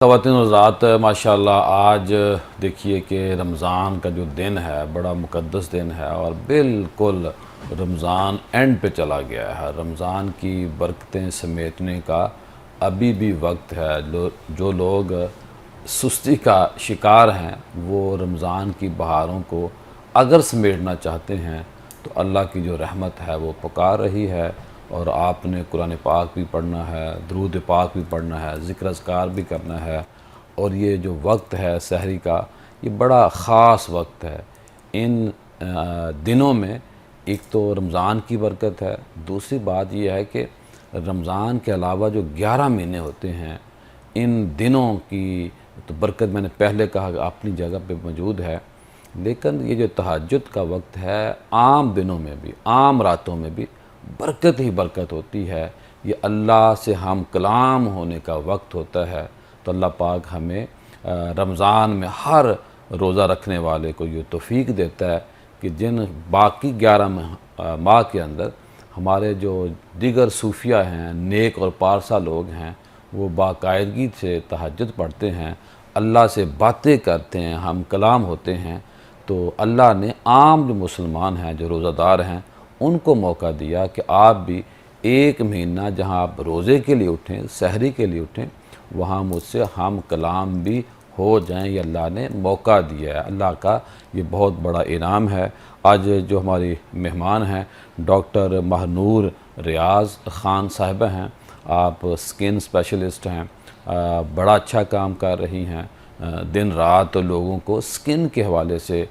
خواتین و حضرات ماشاءاللہ آج دیکھیے کہ رمضان کا جو دن ہے بڑا مقدس دن ہے اور بالکل رمضان اینڈ پہ چلا گیا ہے۔ رمضان کی برکتیں سمیٹنے کا ابھی بھی وقت ہے۔ جو لوگ سستی کا شکار ہیں وہ رمضان کی بہاروں کو اگر سمیٹنا چاہتے ہیں تو اللہ کی جو رحمت ہے وہ پکار رہی ہے، اور آپ نے قرآن پاک بھی پڑھنا ہے، درود پاک بھی پڑھنا ہے، ذکر اذکار بھی کرنا ہے، اور یہ جو وقت ہے سحری کا یہ بڑا خاص وقت ہے۔ ان دنوں میں ایک تو رمضان کی برکت ہے، دوسری بات یہ ہے کہ رمضان کے علاوہ جو 11 مہینے ہوتے ہیں ان دنوں کی تو برکت میں نے پہلے کہا کہ اپنی جگہ پہ موجود ہے، لیکن یہ جو تہجد کا وقت ہے عام دنوں میں بھی، عام راتوں میں بھی برکت ہی برکت ہوتی ہے۔ یہ اللہ سے ہم کلام ہونے کا وقت ہوتا ہے، تو اللہ پاک ہمیں رمضان میں ہر روزہ رکھنے والے کو یہ توفیق دیتا ہے کہ جن باقی 11 ماہ کے اندر ہمارے جو دیگر صوفیہ ہیں، نیک اور پارسا لوگ ہیں، وہ باقاعدگی سے تہجد پڑھتے ہیں، اللہ سے باتیں کرتے ہیں، ہم کلام ہوتے ہیں، تو اللہ نے عام جو مسلمان ہیں، جو روزہ دار ہیں، ان کو موقع دیا کہ آپ بھی ایک مہینہ جہاں آپ روزے کے لیے اٹھیں، سحری کے لیے اٹھیں، وہاں مجھ سے ہم کلام بھی ہو جائیں۔ یہ اللہ نے موقع دیا ہے، اللہ کا یہ بہت بڑا انعام ہے۔ آج جو ہماری مہمان ہیں ڈاکٹر مہنور ریاض خان صاحبہ ہیں، آپ سکن اسپیشلسٹ ہیں، بڑا اچھا کام کر رہی ہیں، دن رات لوگوں کو سکن کے حوالے سے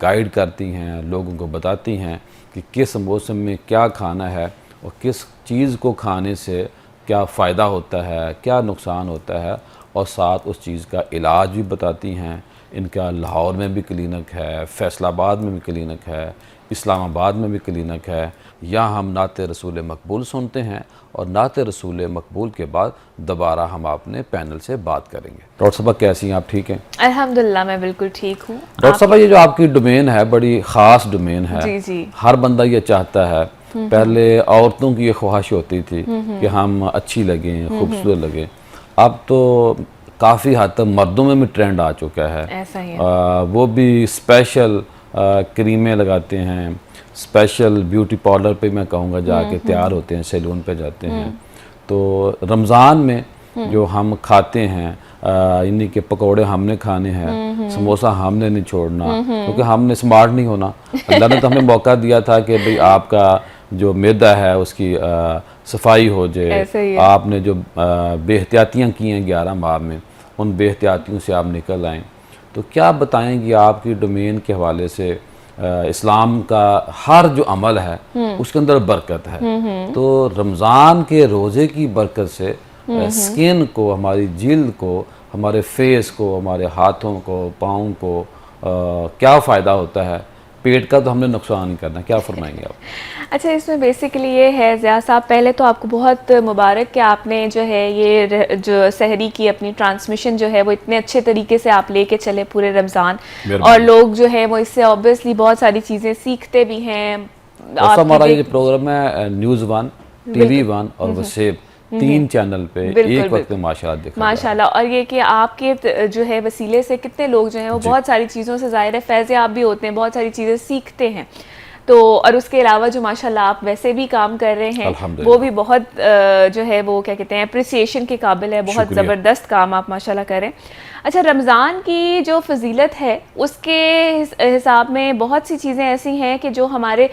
گائیڈ کرتی ہیں، لوگوں کو بتاتی ہیں کہ کس موسم میں کیا کھانا ہے اور کس چیز کو کھانے سے کیا فائدہ ہوتا ہے، کیا نقصان ہوتا ہے، اور ساتھ اس چیز کا علاج بھی بتاتی ہیں۔ ان کا لاہور میں بھی کلینک ہے، فیصل آباد میں بھی کلینک ہے، اسلام آباد میں بھی کلینک ہے۔ یہاں ہم نعت رسول مقبول سنتے ہیں، اور نعت رسول مقبول کے بعد دوبارہ ہم اپنے پینل سے بات کریں گے۔ ڈاکٹر صاحبہ کیسی ہیں آپ؟ ٹھیک ہیں؟ الحمدللہ میں بالکل ٹھیک ہوں۔ ڈاکٹر صاحبہ یہ جو آپ کی ڈومین ہے بڑی خاص ڈومین ہے، جی جی، ہر بندہ یہ چاہتا ہے۔ پہلے عورتوں کی یہ خواہش ہوتی تھی کہ ہم اچھی لگیں، خوبصورت لگیں، اب تو کافی حد تک مردوں میں بھی ٹرینڈ آ چکا ہے، ایسا ہی ہے۔ وہ بھی اسپیشل کریمیں لگاتے ہیں، اسپیشل بیوٹی پارلر پہ میں کہوں گا جا کے تیار ہوتے ہیں، سیلون پہ جاتے ہیں۔ تو رمضان میں جو ہم کھاتے ہیں، یعنی کہ پکوڑے ہم نے کھانے ہیں، سموسہ ہم نے نہیں چھوڑنا، کیونکہ ہم نے سمارٹ نہیں ہونا۔ اللہ نے تو ہمیں موقع دیا تھا کہ بھئی آپ کا جو معدہ ہے اس کی صفائی ہو جائے، آپ نے جو بے احتیاطیاں کی ہیں 11 ماہ میں، ان بے احتیاطیوں سے آپ نکل آئیں۔ تو کیا بتائیں گی آپ کی ڈومین کے حوالے سے؟ اسلام کا ہر جو عمل ہے اس کے اندر برکت ہے، تو رمضان کے روزے کی برکت سے سکن کو، ہماری جلد کو، ہمارے فیس کو، ہمارے ہاتھوں کو، پاؤں کو کیا فائدہ ہوتا ہے؟ پیٹ کا تو ہم نے نقصان نہیں کرنا، کیا فرمائیں گے آپ؟ اچھا، اس میں بیسیکلی یہ ہے ضیاء صاحب، پہلے تو آپ کو بہت مبارک کہ آپ نے جو ہے یہ جو سحری کی اپنی ٹرانسمیشن جو ہے وہ اتنے اچھے طریقے سے آپ لے کے چلے پورے رمضان، اور لوگ جو ہے وہ اس سے آبویسلی بہت ساری چیزیں سیکھتے بھی ہیں۔ ہمارا یہ پروگرام ہے نیوز 1، ٹی وی 1 اور وسیب، 3 چینل پہ ایک وقت میں ماشاءاللہ دکھا رہا ہے۔ ماشاءاللہ، اور یہ کہ آپ کے جو ہے وسیلے سے کتنے لوگ جو ہیں وہ بہت ساری چیزوں سے ظاہر ہے فیض یاب بھی ہوتے ہیں، بہت ساری چیزیں سیکھتے ہیں۔ تو اور اس کے علاوہ جو ماشاءاللہ آپ ویسے بھی کام کر رہے ہیں وہ بھی بہت جو ہے وہ کیا کہتے ہیں اپریسیشن کے قابل ہے، بہت زبردست کام آپ ماشاءاللہ کر رہے ہیں۔ اچھا، رمضان کی جو فضیلت ہے اس کے حساب میں بہت سی چیزیں ایسی ہیں کہ جو ہمارے،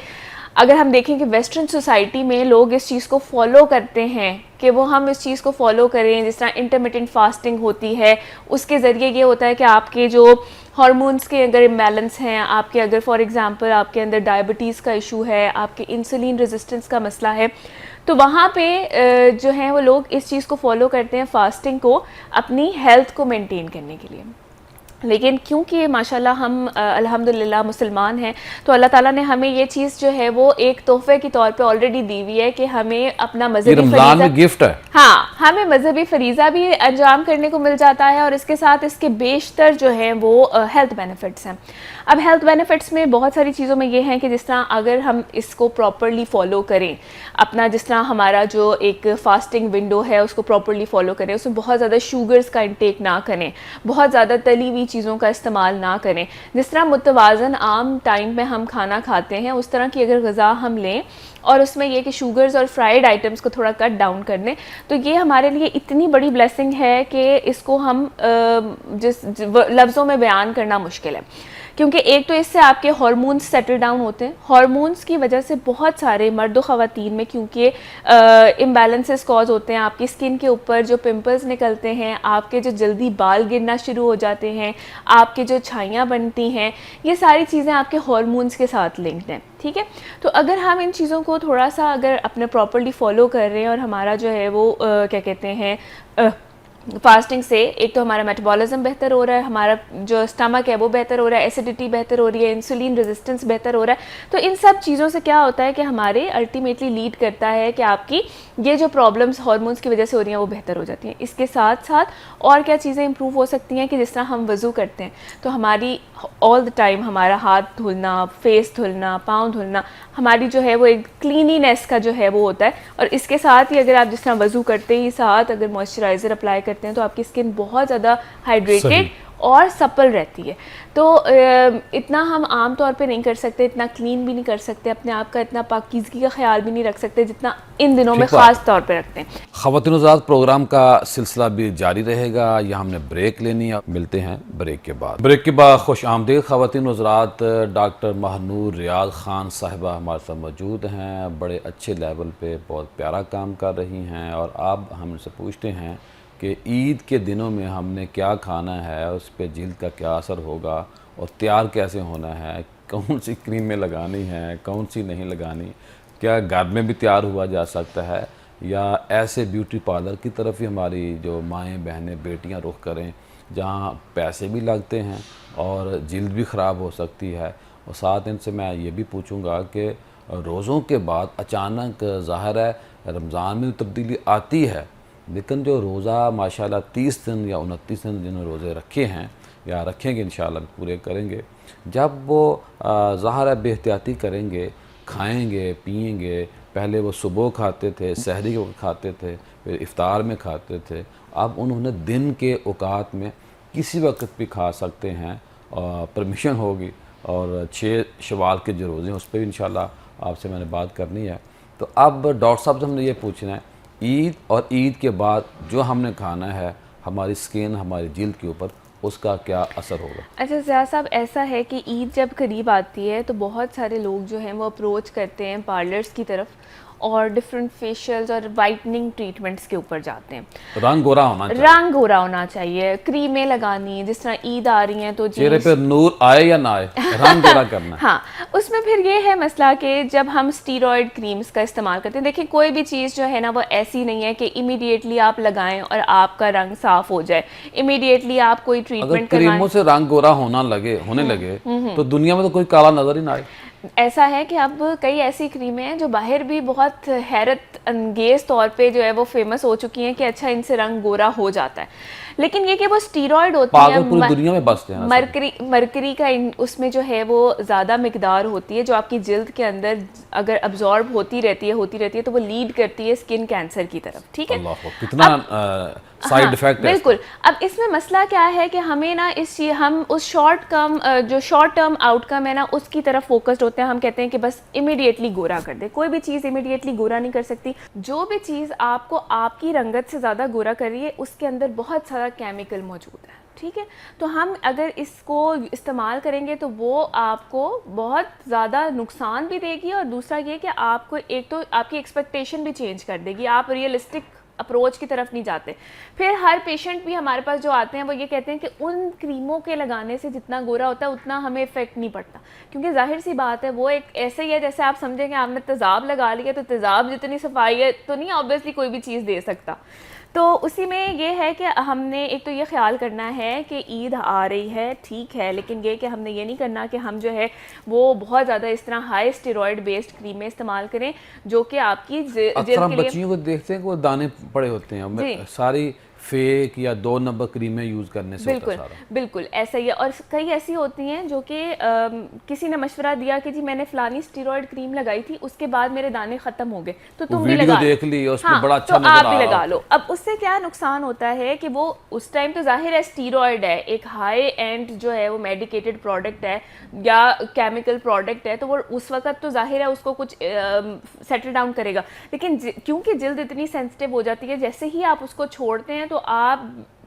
اگر ہم دیکھیں کہ ویسٹرن سوسائٹی میں لوگ اس چیز کو فالو کرتے ہیں کہ وہ ہم اس چیز کو فالو کریں، جس طرح انٹرمیٹنٹ فاسٹنگ ہوتی ہے، اس کے ذریعے یہ ہوتا ہے کہ آپ کے جو ہارمونز کے اگر امبیلنس ہیں، آپ کے اگر فار ایگزامپل آپ کے اندر ڈائبٹیز کا ایشو ہے، آپ کے انسولین ریزسٹنس کا مسئلہ ہے، تو وہاں پہ جو ہیں وہ لوگ اس چیز کو فالو کرتے ہیں، فاسٹنگ کو، اپنی ہیلتھ کو مینٹین کرنے کے لیے۔ لیکن کیونکہ ماشاءاللہ ہم الحمدللہ مسلمان ہیں تو اللہ تعالیٰ نے ہمیں یہ چیز جو ہے وہ ایک تحفے کے طور پہ آلریڈی دی ہوئی ہے کہ ہمیں اپنا مذہبی رمضان میں گفٹ ہے. ہاں ہمیں مذہبی فریضہ بھی انجام کرنے کو مل جاتا ہے اور اس کے ساتھ اس کے بیشتر جو ہیں وہ ہیلتھ بینیفٹس ہیں. اب ہیلتھ بینیفٹس میں بہت ساری چیزوں میں یہ ہیں کہ جس طرح اگر ہم اس کو پراپرلی فالو کریں, اپنا جس طرح ہمارا جو ایک فاسٹنگ ونڈو ہے اس کو پراپرلی فالو کریں, اس میں بہت زیادہ شوگرز کا انٹیک نہ کریں, بہت زیادہ تلی ہوئی چیزوں کا استعمال نہ کریں, جس طرح متوازن عام ٹائم میں ہم کھانا کھاتے ہیں اس طرح کی اگر غذا ہم لیں اور اس میں یہ کہ شوگرز اور فرائیڈ آئٹمس کو تھوڑا کٹ ڈاؤن کر لیں, تو یہ ہمارے لیے اتنی بڑی بلیسنگ ہے کہ اس کو ہم جس لفظوں میں بیان کرنا مشکل ہے. کیونکہ ایک تو اس سے آپ کے ہارمونز سیٹل ڈاؤن ہوتے ہیں, ہارمونز کی وجہ سے بہت سارے مرد و خواتین میں کیونکہ امبیلنسز کاز ہوتے ہیں, آپ کی اسکن کے اوپر جو پمپلز نکلتے ہیں, آپ کے جو جلدی بال گرنا شروع ہو جاتے ہیں, آپ کے جو چھائیاں بنتی ہیں, یہ ساری چیزیں آپ کے ہارمونز کے ساتھ لنکڈ ہیں. ٹھیک ہے, تو اگر ہم ان چیزوں کو تھوڑا سا اگر اپنے پراپرلی فالو کر رہے ہیں اور ہمارا جو ہے وہ کیا کہتے ہیں فاسٹنگ سے ایک تو ہمارا میٹابولزم بہتر ہو رہا ہے, ہمارا جو اسٹمک ہے وہ بہتر ہو رہا ہے, ایسیڈیٹی بہتر ہو رہی ہے, انسولین ریزسٹنس بہتر ہو رہا ہے, تو ان سب چیزوں سے کیا ہوتا ہے کہ ہمارے الٹیمیٹلی لیڈ کرتا ہے کہ آپ کی یہ جو پرابلمس ہارمونس کی وجہ سے ہو رہی ہیں وہ بہتر ہو جاتی ہیں. اس کے ساتھ ساتھ اور کیا چیزیں امپروو ہو سکتی ہیں کہ جس طرح ہم وضو کرتے ہیں تو ہماری آل دا ٹائم ہمارا ہاتھ دھلنا, فیس دھلنا, پاؤں دھلنا, ہماری جو ہے وہ ایک کلینینس کا جو ہے وہ ہوتا ہے. اور اس کے ساتھ ہی اگر آپ جس طرح وضو کرتے ہی ساتھ اگر موئسچرائزر اپلائی کرتے ہیں تو آپ کی اسکن بہت زیادہ ہائیڈریٹڈ اور سپل رہتی ہے. تو اتنا ہم عام طور پہ نہیں کر سکتے, اتنا کلین بھی نہیں کر سکتے, اپنے آپ کا اتنا پاکیزگی کا خیال بھی نہیں رکھ سکتے جتنا ان دنوں میں خاص طور پہ رکھتے ہیں. خواتین حضرات, پروگرام کا سلسلہ بھی جاری رہے گا. یہاں ہم نے بریک لینی ہے, ملتے ہیں بریک کے بعد. بریک کے بعد خوش آمدید خواتین حضرات. ڈاکٹر ماہنور ریاض خان صاحبہ ہمارے ساتھ موجود ہیں, بڑے اچھے لیول پہ بہت پیارا کام کر رہی ہیں. اور آپ ہم سے پوچھتے ہیں کہ عید کے دنوں میں ہم نے کیا کھانا ہے, اس پہ جلد کا کیا اثر ہوگا, اور تیار کیسے ہونا ہے, کون سی کریمیں لگانی ہیں, کون سی نہیں لگانی, کیا گھر میں بھی تیار ہوا جا سکتا ہے یا ایسے بیوٹی پارلر کی طرف ہی ہماری جو مائیں بہنیں بیٹیاں رخ کریں جہاں پیسے بھی لگتے ہیں اور جلد بھی خراب ہو سکتی ہے. اور ساتھ ان سے میں یہ بھی پوچھوں گا کہ روزوں کے بعد اچانک ظاہر ہے رمضان میں تبدیلی آتی ہے, لیکن جو روزہ ماشاءاللہ 30 دن یا 29 دن جنہوں نے روزے رکھے ہیں یا رکھیں گے انشاءاللہ پورے کریں گے, جب وہ ظاہر ہے بے احتیاطی کریں گے, کھائیں گے پئیں گے, پہلے وہ صبح کھاتے تھے, سحری کے وقت کھاتے تھے, پھر افطار میں کھاتے تھے, اب انہوں نے دن کے اوقات میں کسی وقت بھی کھا سکتے ہیں, پرمیشن ہوگی. اور 6 شوال کے جو روزے ہیں اس پہ بھی انشاءاللہ آپ سے میں نے بات کرنی ہے. تو اب ڈاکٹر صاحب سے ہم نے یہ پوچھنا ہے, عید اور عید کے بعد جو ہم نے کھانا ہے ہماری سکن, ہماری جلد کے اوپر اس کا کیا اثر ہوگا؟ اچھا زیاد صاحب, ایسا ہے کہ عید جب قریب آتی ہے تو بہت سارے لوگ جو ہیں وہ اپروچ کرتے ہیں پارلرز کی طرف اور ڈفرینٹ فیشیلز اور وائٹننگ ٹریٹمنٹس کے اوپر جاتے ہیں. رنگ گورا ہونا چاہیے, رنگ گورا ہونا چاہیے, کریمیں لگانی, جس طرح عید آ رہی ہیں تو چہرے پہ نور آئے یا نہ آئے رنگ گورا کرنا. ہاں, اس میں پھر یہ ہے مسئلہ کہ جب ہم اسٹیرائڈ کریمز کا استعمال کرتے ہیں, دیکھیں کوئی بھی چیز جو ہے نا وہ ایسی نہیں ہے کہ امیڈیٹلی آپ لگائیں اور آپ کا رنگ صاف ہو جائے, امیڈیٹلی آپ کوئی ٹریٹمنٹ کروائیں. کریموں سے رنگ گورا ہونے لگے تو دنیا میں تو کوئی کالا نظر ہی نہ آئے. ایسا ہے کہ اب کئی ایسی کریمیں ہیں جو باہر بھی بہت حیرت انگیز طور پہ جو ہے وہ فیمس ہو چکی ہیں کہ اچھا ان سے رنگ گورا ہو جاتا ہے, لیکن یہ کہ وہ اسٹیرائڈ ہوتی ہیں, پوری دنیا میں بستے ہیں, مرکری کا اس میں جو ہے وہ زیادہ مقدار ہوتی ہے جو آپ کی جلد کے اندر اگر ابزارب ہوتی رہتی ہے تو وہ لیڈ کرتی ہے اسکن کینسر کی طرف. ٹھیک ہے, کتنا سائیڈ ایفیکٹ ہے. بالکل. اب اس میں مسئلہ کیا ہے کہ ہمیں نا ہم اس شارٹ ٹرم آؤٹ کم ہے نا اس کی طرف فوکسڈ ہوتے ہیں. ہم کہتے ہیں کہ بس امیڈیٹلی گورا کر دے. کوئی بھی چیز امیڈیٹلی گورا نہیں کر سکتی. جو بھی چیز آپ کو آپ کی رنگت سے زیادہ گورا کر رہی ہے اس کے اندر بہت سارا کیمیکل موجود ہے. ٹھیک ہے, تو ہم اگر اس کو استعمال کریں گے تو وہ آپ کو بہت زیادہ نقصان بھی دے گی, اور دوسرا یہ کہ آپ کو ایک تو آپ کی ایکسپیکٹیشن بھی چینج کر دے گی, آپ ریئلسٹک اپروچ کی طرف نہیں جاتے. پھر ہر پیشنٹ بھی ہمارے پاس جو آتے ہیں وہ یہ کہتے ہیں کہ ان کریموں کے لگانے سے جتنا گورا ہوتا ہے اتنا ہمیں افیکٹ نہیں پڑتا, کیونکہ ظاہر سی بات ہے وہ ایک ایسے ہی ہے جیسے آپ سمجھیں کہ آپ نے تیزاب لگا لیا تو تیزاب جتنی صفائی ہے تو نہیں آبویسلی کوئی بھی چیز دے سکتا. تو اسی میں یہ ہے کہ ہم نے ایک تو یہ خیال کرنا ہے کہ عید آ رہی ہے ٹھیک ہے، لیکن یہ کہ ہم نے یہ نہیں کرنا کہ ہم جو ہے وہ بہت زیادہ اس طرح ہائی اسٹیرائڈ بیسڈ کریمیں استعمال کریں جو کہ آپ کی جلد کے لیے. بچیوں کو دیکھتے ہیں کہ وہ دانے پڑے ہوتے ہیں، ساری فیک یا 2 نمبر کریمیں یوز کرنے سے ہوتا ہے سارا. بالکل ایسا ہی ہے. اور کئی ایسی ہوتی ہیں جو کہ کسی نے مشورہ دیا کہ جی میں نے فلانی اسٹیرائڈ کریم لگائی تھی اس کے بعد میرے دانے ختم ہو گئے تو تم بھی لگا دیکھ لی اس میں بڑا اچھا تو آپ بھی لگا لو. اب اس سے کیا نقصان ہوتا ہے کہ وہ اس ٹائم تو ظاہر ہے اسٹیرائڈ ہے، ایک ہائی اینڈ جو ہے وہ میڈیکیٹڈ پروڈکٹ ہے یا کیمیکل پروڈکٹ ہے، تو وہ اس وقت تو ظاہر ہے اس کو کچھ سیٹل ڈاؤن کرے گا، لیکن کیونکہ جلد اتنی سینسٹیو ہو جاتی ہے جیسے ہی آپ اس کو چھوڑتے ہیں تو آپ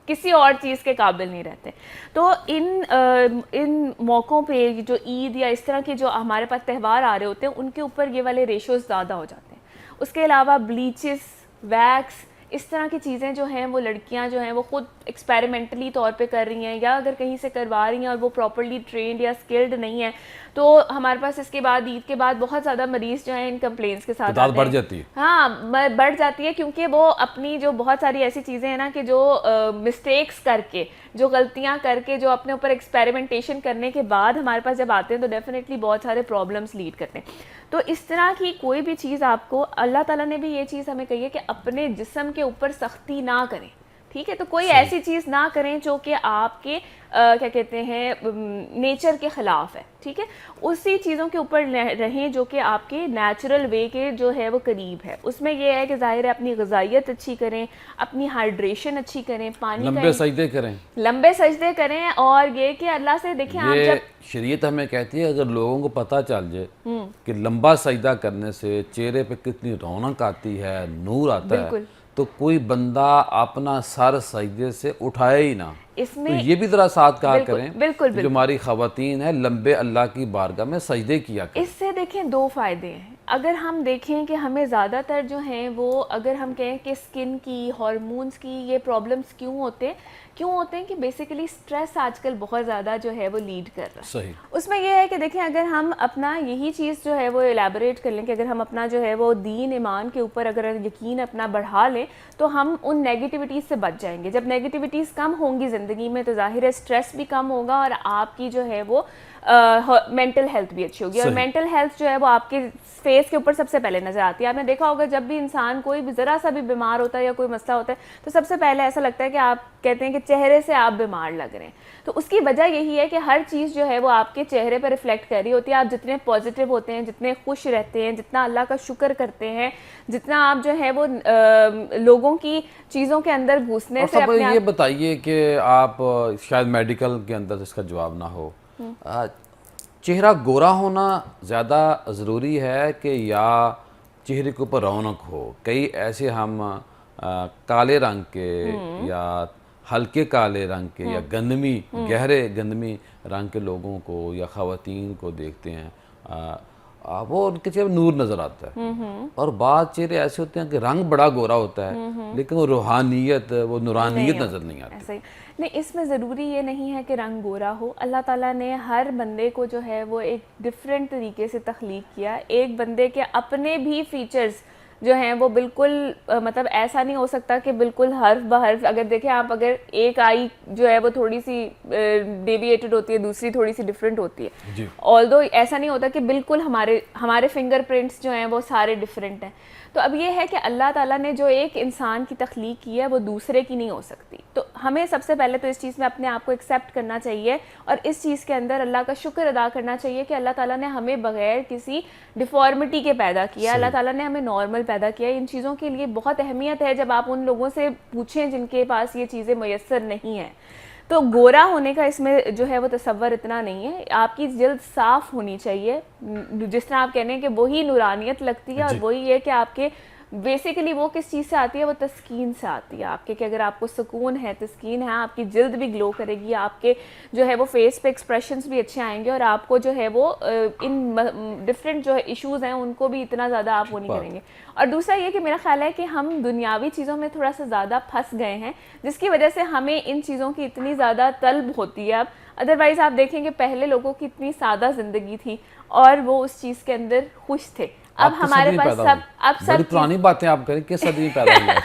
کسی اور چیز کے قابل نہیں رہتے. تو ان موقعوں پہ جو عید یا اس طرح کے جو ہمارے پاس تہوار آ رہے ہوتے ہیں ان کے اوپر یہ والے ریشوز زیادہ ہو جاتے ہیں. اس کے علاوہ بلیچز، ویکس، اس طرح کی چیزیں جو ہیں وہ لڑکیاں جو ہیں وہ خود ایکسپیریمنٹلی طور پہ کر رہی ہیں یا اگر کہیں سے کروا رہی ہیں اور وہ پراپرلی ٹرینڈ یا اسکلڈ نہیں ہیں تو ہمارے پاس اس کے بعد عید کے بعد بہت زیادہ مریض جو ہیں ان کمپلینس کے ساتھ آتے ہیں. بڑھ جاتی ہے. ہاں بڑھ جاتی ہے کیونکہ وہ اپنی جو بہت ساری ایسی چیزیں ہیں نا کہ جو مسٹیکس کر کے، جو غلطیاں کر کے، جو اپنے اوپر ایکسپیریمنٹیشن کرنے کے بعد ہمارے پاس جب آتے ہیں تو ڈیفینیٹلی بہت سارے پرابلمس لیڈ کرتے ہیں. تو اس طرح کی کوئی بھی چیز آپ کو، اللہ تعالیٰ نے بھی یہ چیز ہمیں کہی ہے کہ اپنے جسم کے اوپر سختی نہ کریں. ٹھیک ہے، تو کوئی ایسی چیز نہ کریں جو کہ آپ کے کیا کہتے ہیں نیچر کے خلاف ہے. ٹھیک ہے، اسی چیزوں کے اوپر رہیں جو کہ آپ کے نیچرل وے کے جو ہے وہ قریب ہے. اس میں یہ ہے کہ ظاہر ہے اپنی غذائیت اچھی کریں، اپنی ہائیڈریشن اچھی کریں، پانی لمبے سجدے کریں، لمبے سجدے کریں. اور یہ کہ اللہ سے دیکھیں آپ جب شریعت ہمیں کہتی ہے اگر لوگوں کو پتہ چل جائے کہ لمبا سجدہ کرنے سے چہرے پہ کتنی رونق آتی ہے، نور آتا ہے، تو کوئی بندہ اپنا سر سجدے سے اٹھائے ہی نہ. اس میں تو یہ بھی ذرا ساتھ کہا کریں بالکل جو ہماری خواتین ہیں لمبے اللہ کی بارگاہ میں سجدے کیا کریں. اس سے دیکھیں 2 فائدے ہیں. اگر ہم دیکھیں کہ ہمیں زیادہ تر جو ہیں وہ اگر ہم کہیں کہ اسکن کی، ہارمونز کی یہ پرابلمس کیوں ہوتے ہیں کہ بیسیکلی اسٹریس آج کل بہت زیادہ جو ہے وہ لیڈ کر رہا ہے. صحیح. اس میں یہ ہے کہ دیکھیں اگر ہم اپنا یہی چیز جو ہے وہ الیبوریٹ کر لیں کہ اگر ہم اپنا جو ہے وہ دین ایمان کے اوپر اگر یقین اپنا بڑھا لیں تو ہم ان نیگیٹیوٹیز سے بچ جائیں گے. جب نیگیٹیوٹیز کم ہوں گی زندگی میں تو ظاہر ہے اسٹریس بھی کم ہوگا اور آپ کی جو ہے وہ مینٹل ہیلتھ بھی اچھی ہوگی. اور مینٹل ہیلتھ جو ہے وہ آپ کے فیس کے اوپر سب سے پہلے نظر آتی ہے. آپ نے دیکھا ہوگا جب بھی انسان کوئی بھی ذرا سا بھی بیمار ہوتا ہے یا کوئی مسئلہ ہوتا ہے تو سب سے پہلے ایسا لگتا ہے کہ آپ کہتے ہیں کہ چہرے سے آپ بیمار لگ رہے ہیں. تو اس کی وجہ یہی ہے کہ ہر چیز جو ہے وہ آپ کے چہرے پہ ریفلیکٹ کر رہی ہوتی ہے. آپ جتنے پازیٹیو ہوتے ہیں، جتنے خوش رہتے ہیں، جتنا اللہ کا شکر کرتے ہیں، جتنا آپ جو ہے وہ لوگوں کی چیزوں کے اندر گھسنے سے اپنے یہ بتائیے کہ آپ شاید میڈیکل کے اندر اس کا جواب نہ ہو، چہرہ گورا ہونا زیادہ ضروری ہے کہ یا چہرے کے اوپر رونق ہو؟ کئی ایسے ہم کالے رنگ کے یا ہلکے کالے رنگ کے یا گندمی گہرے گندمی رنگ کے لوگوں کو یا خواتین کو دیکھتے ہیں، وہ ان کے چہرے نور نظر آتا ہے. اور بعض چہرے ایسے ہوتے ہیں کہ رنگ بڑا گورا ہوتا ہے لیکن وہ روحانیت، وہ نورانیت نظر نہیں آتی. نہیں، اس میں ضروری یہ نہیں ہے کہ رنگ گورا ہو. اللہ تعالیٰ نے ہر بندے کو جو ہے وہ ایک ڈفرینٹ طریقے سے تخلیق کیا. ایک بندے کے اپنے بھی فیچرز جو ہیں وہ بالکل مطلب ایسا نہیں ہو سکتا کہ بالکل حرف بحرف. اگر دیکھیں آپ، اگر ایک آئی جو ہے وہ تھوڑی سی ڈیویٹڈ ہوتی ہے، دوسری تھوڑی سی ڈفرینٹ ہوتی ہے. آلدو ایسا نہیں ہوتا کہ بالکل ہمارے فنگر پرنٹس جو ہیں وہ سارے ڈفرینٹ ہیں. تو اب یہ ہے کہ اللہ تعالیٰ نے جو ایک انسان کی تخلیق کی ہے وہ دوسرے کی نہیں ہو سکتی. تو ہمیں سب سے پہلے تو اس چیز میں اپنے آپ کو ایکسیپٹ کرنا چاہیے اور اس چیز کے اندر اللہ کا شکر ادا کرنا چاہیے کہ اللہ تعالیٰ نے ہمیں بغیر کسی ڈیفارمیٹی کے پیدا کیا. اللہ تعالیٰ نے ہمیں نارمل پیدا کیا. ان چیزوں کے لیے بہت اہمیت ہے جب آپ ان لوگوں سے پوچھیں جن کے پاس یہ چیزیں میسر نہیں ہیں. تو گورا ہونے کا اس میں جو ہے وہ تصور اتنا نہیں ہے. آپ کی جلد صاف ہونی چاہیے، جس طرح آپ کہنے ہیں کہ وہی نورانیت لگتی ہے اور وہی ہے کہ آپ کے بیسیکلی وہ کس چیز سے آتی ہے، وہ تسکین سے آتی ہے آپ کے، کہ اگر آپ کو سکون ہے، تسکین ہے، آپ کی جلد بھی گلو کرے گی، آپ کے جو ہے وہ فیس پہ ایکسپریشنز بھی اچھے آئیں گے اور آپ کو جو ہے وہ ان ڈفرینٹ جو ایشوز ہیں ان کو بھی اتنا زیادہ آپ وہ نہیں کریں گے. اور دوسرا یہ کہ میرا خیال ہے کہ ہم دنیاوی چیزوں میں تھوڑا سا زیادہ پھنس گئے ہیں جس کی وجہ سے ہمیں ان چیزوں کی اتنی زیادہ طلب ہوتی ہے. اب ادروائز آپ دیکھیں کہ پہلے لوگوں کی اتنی سادہ زندگی تھی اور وہ اس چیز کے اندر خوش تھے. اب ہمارے پاس سب بڑی پرانی باتیں آپ کریں، کس صدی میں پیدا ہوئے؟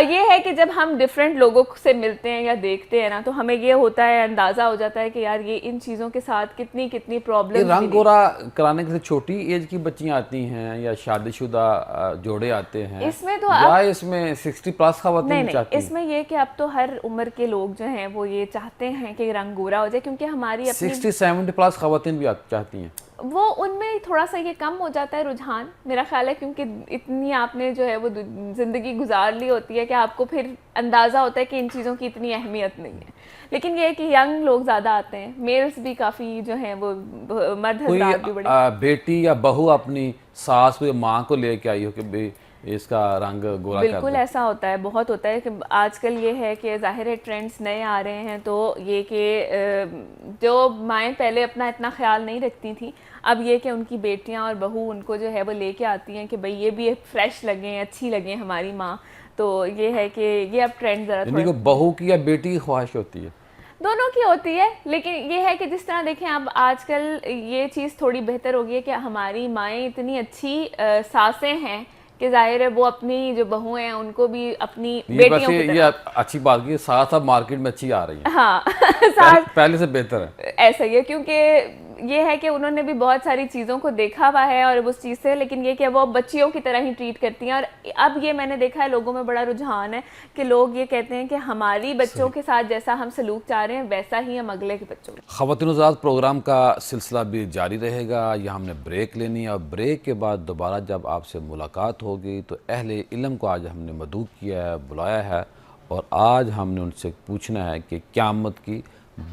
یہ ہے کہ جب ہم ڈفرینٹ لوگوں سے ملتے ہیں یا دیکھتے ہیں نا تو ہمیں یہ ہوتا ہے، اندازہ ہو جاتا ہے کہ یار یہ ان چیزوں کے ساتھ کتنی کتنی پرابلم. رنگ گورا کرانے کے لیے چھوٹی ایج کی بچیاں آتی ہیں یا شادی شدہ جوڑے آتے ہیں، اس میں تو یا اس میں 60+ خواتین بھی چاہتی ہیں؟ اس میں یہ کہ اب تو ہر عمر کے لوگ جو ہیں وہ یہ چاہتے ہیں کہ رنگ گورا ہو جائے، کیونکہ ہماری اپنی 60-70+ خواتین بھی چاہتی ہیں. وہ ان میں تھوڑا سا یہ کم ہو جاتا ہے رجحان میرا خیال ہے، کیونکہ اتنی آپ نے جو ہے وہ زندگی گزار لی ہوتی ہے کہ آپ کو پھر اندازہ ہوتا ہے کہ ان چیزوں کی اتنی اہمیت نہیں ہے. لیکن یہ ہے کہ ینگ لوگ زیادہ آتے ہیں، میلز بھی کافی جو ہیں وہ مرد حضرات بھی بڑے. بیٹی یا بہو اپنی ساس کو یا ماں کو لے کے آئی ہو کہ بھی اس کا رنگ گورا کر دو؟ بالکل ایسا ہوتا ہے، بہت ہوتا ہے کہ آج کل یہ ہے کہ ظاہر ہے ٹرینڈز نئے آ رہے ہیں، تو یہ کہ جو مائیں پہلے اپنا اتنا خیال نہیں رکھتی تھیں، اب یہ کہ ان کی بیٹیاں اور بہو ان کو جو ہے وہ لے کے آتی ہیں کہ بھئی یہ بھی فریش لگیں، اچھی لگیں ہماری ماں. تو یہ ہے کہ یہ اب ٹرینڈ ذرا یعنی کہ بہو کی یا بیٹی کی خواہش ہوتی ہے؟ دونوں کی ہوتی ہے، لیکن یہ ہے کہ جس طرح دیکھیں اب آج کل یہ چیز تھوڑی بہتر ہو گئی ہے کہ ہماری مائیں اتنی اچھی ساسیں ہیں کہ ظاہر ہے وہ اپنی جو بہو ہیں ان کو بھی اپنی بیٹیوں کی طرح. یہ اچھی بات کی، ساتھ اب مارکیٹ میں اچھی آ رہی ہیں. ہاں پہلے سے بہتر ہے. ایسا ہی ہے، کیونکہ یہ ہے کہ انہوں نے بھی بہت ساری چیزوں کو دیکھا ہوا ہے اور اس چیز سے، لیکن یہ کہ وہ بچیوں کی طرح ہی ٹریٹ کرتی ہیں. اور اب یہ میں نے دیکھا ہے لوگوں میں بڑا رجحان ہے کہ لوگ یہ کہتے ہیں کہ ہماری بچوں کے ساتھ جیسا ہم سلوک چاہ رہے ہیں ویسا ہی ہم اگلے کے بچوں. خواتین حضرات، پروگرام کا سلسلہ بھی جاری رہے گا. یہ ہم نے بریک لینی ہے اور بریک کے بعد دوبارہ جب آپ سے ملاقات ہوگی تو اہل علم کو آج ہم نے مدعو کیا ہے، بلایا ہے، اور آج ہم نے ان سے پوچھنا ہے کہ قیامت کی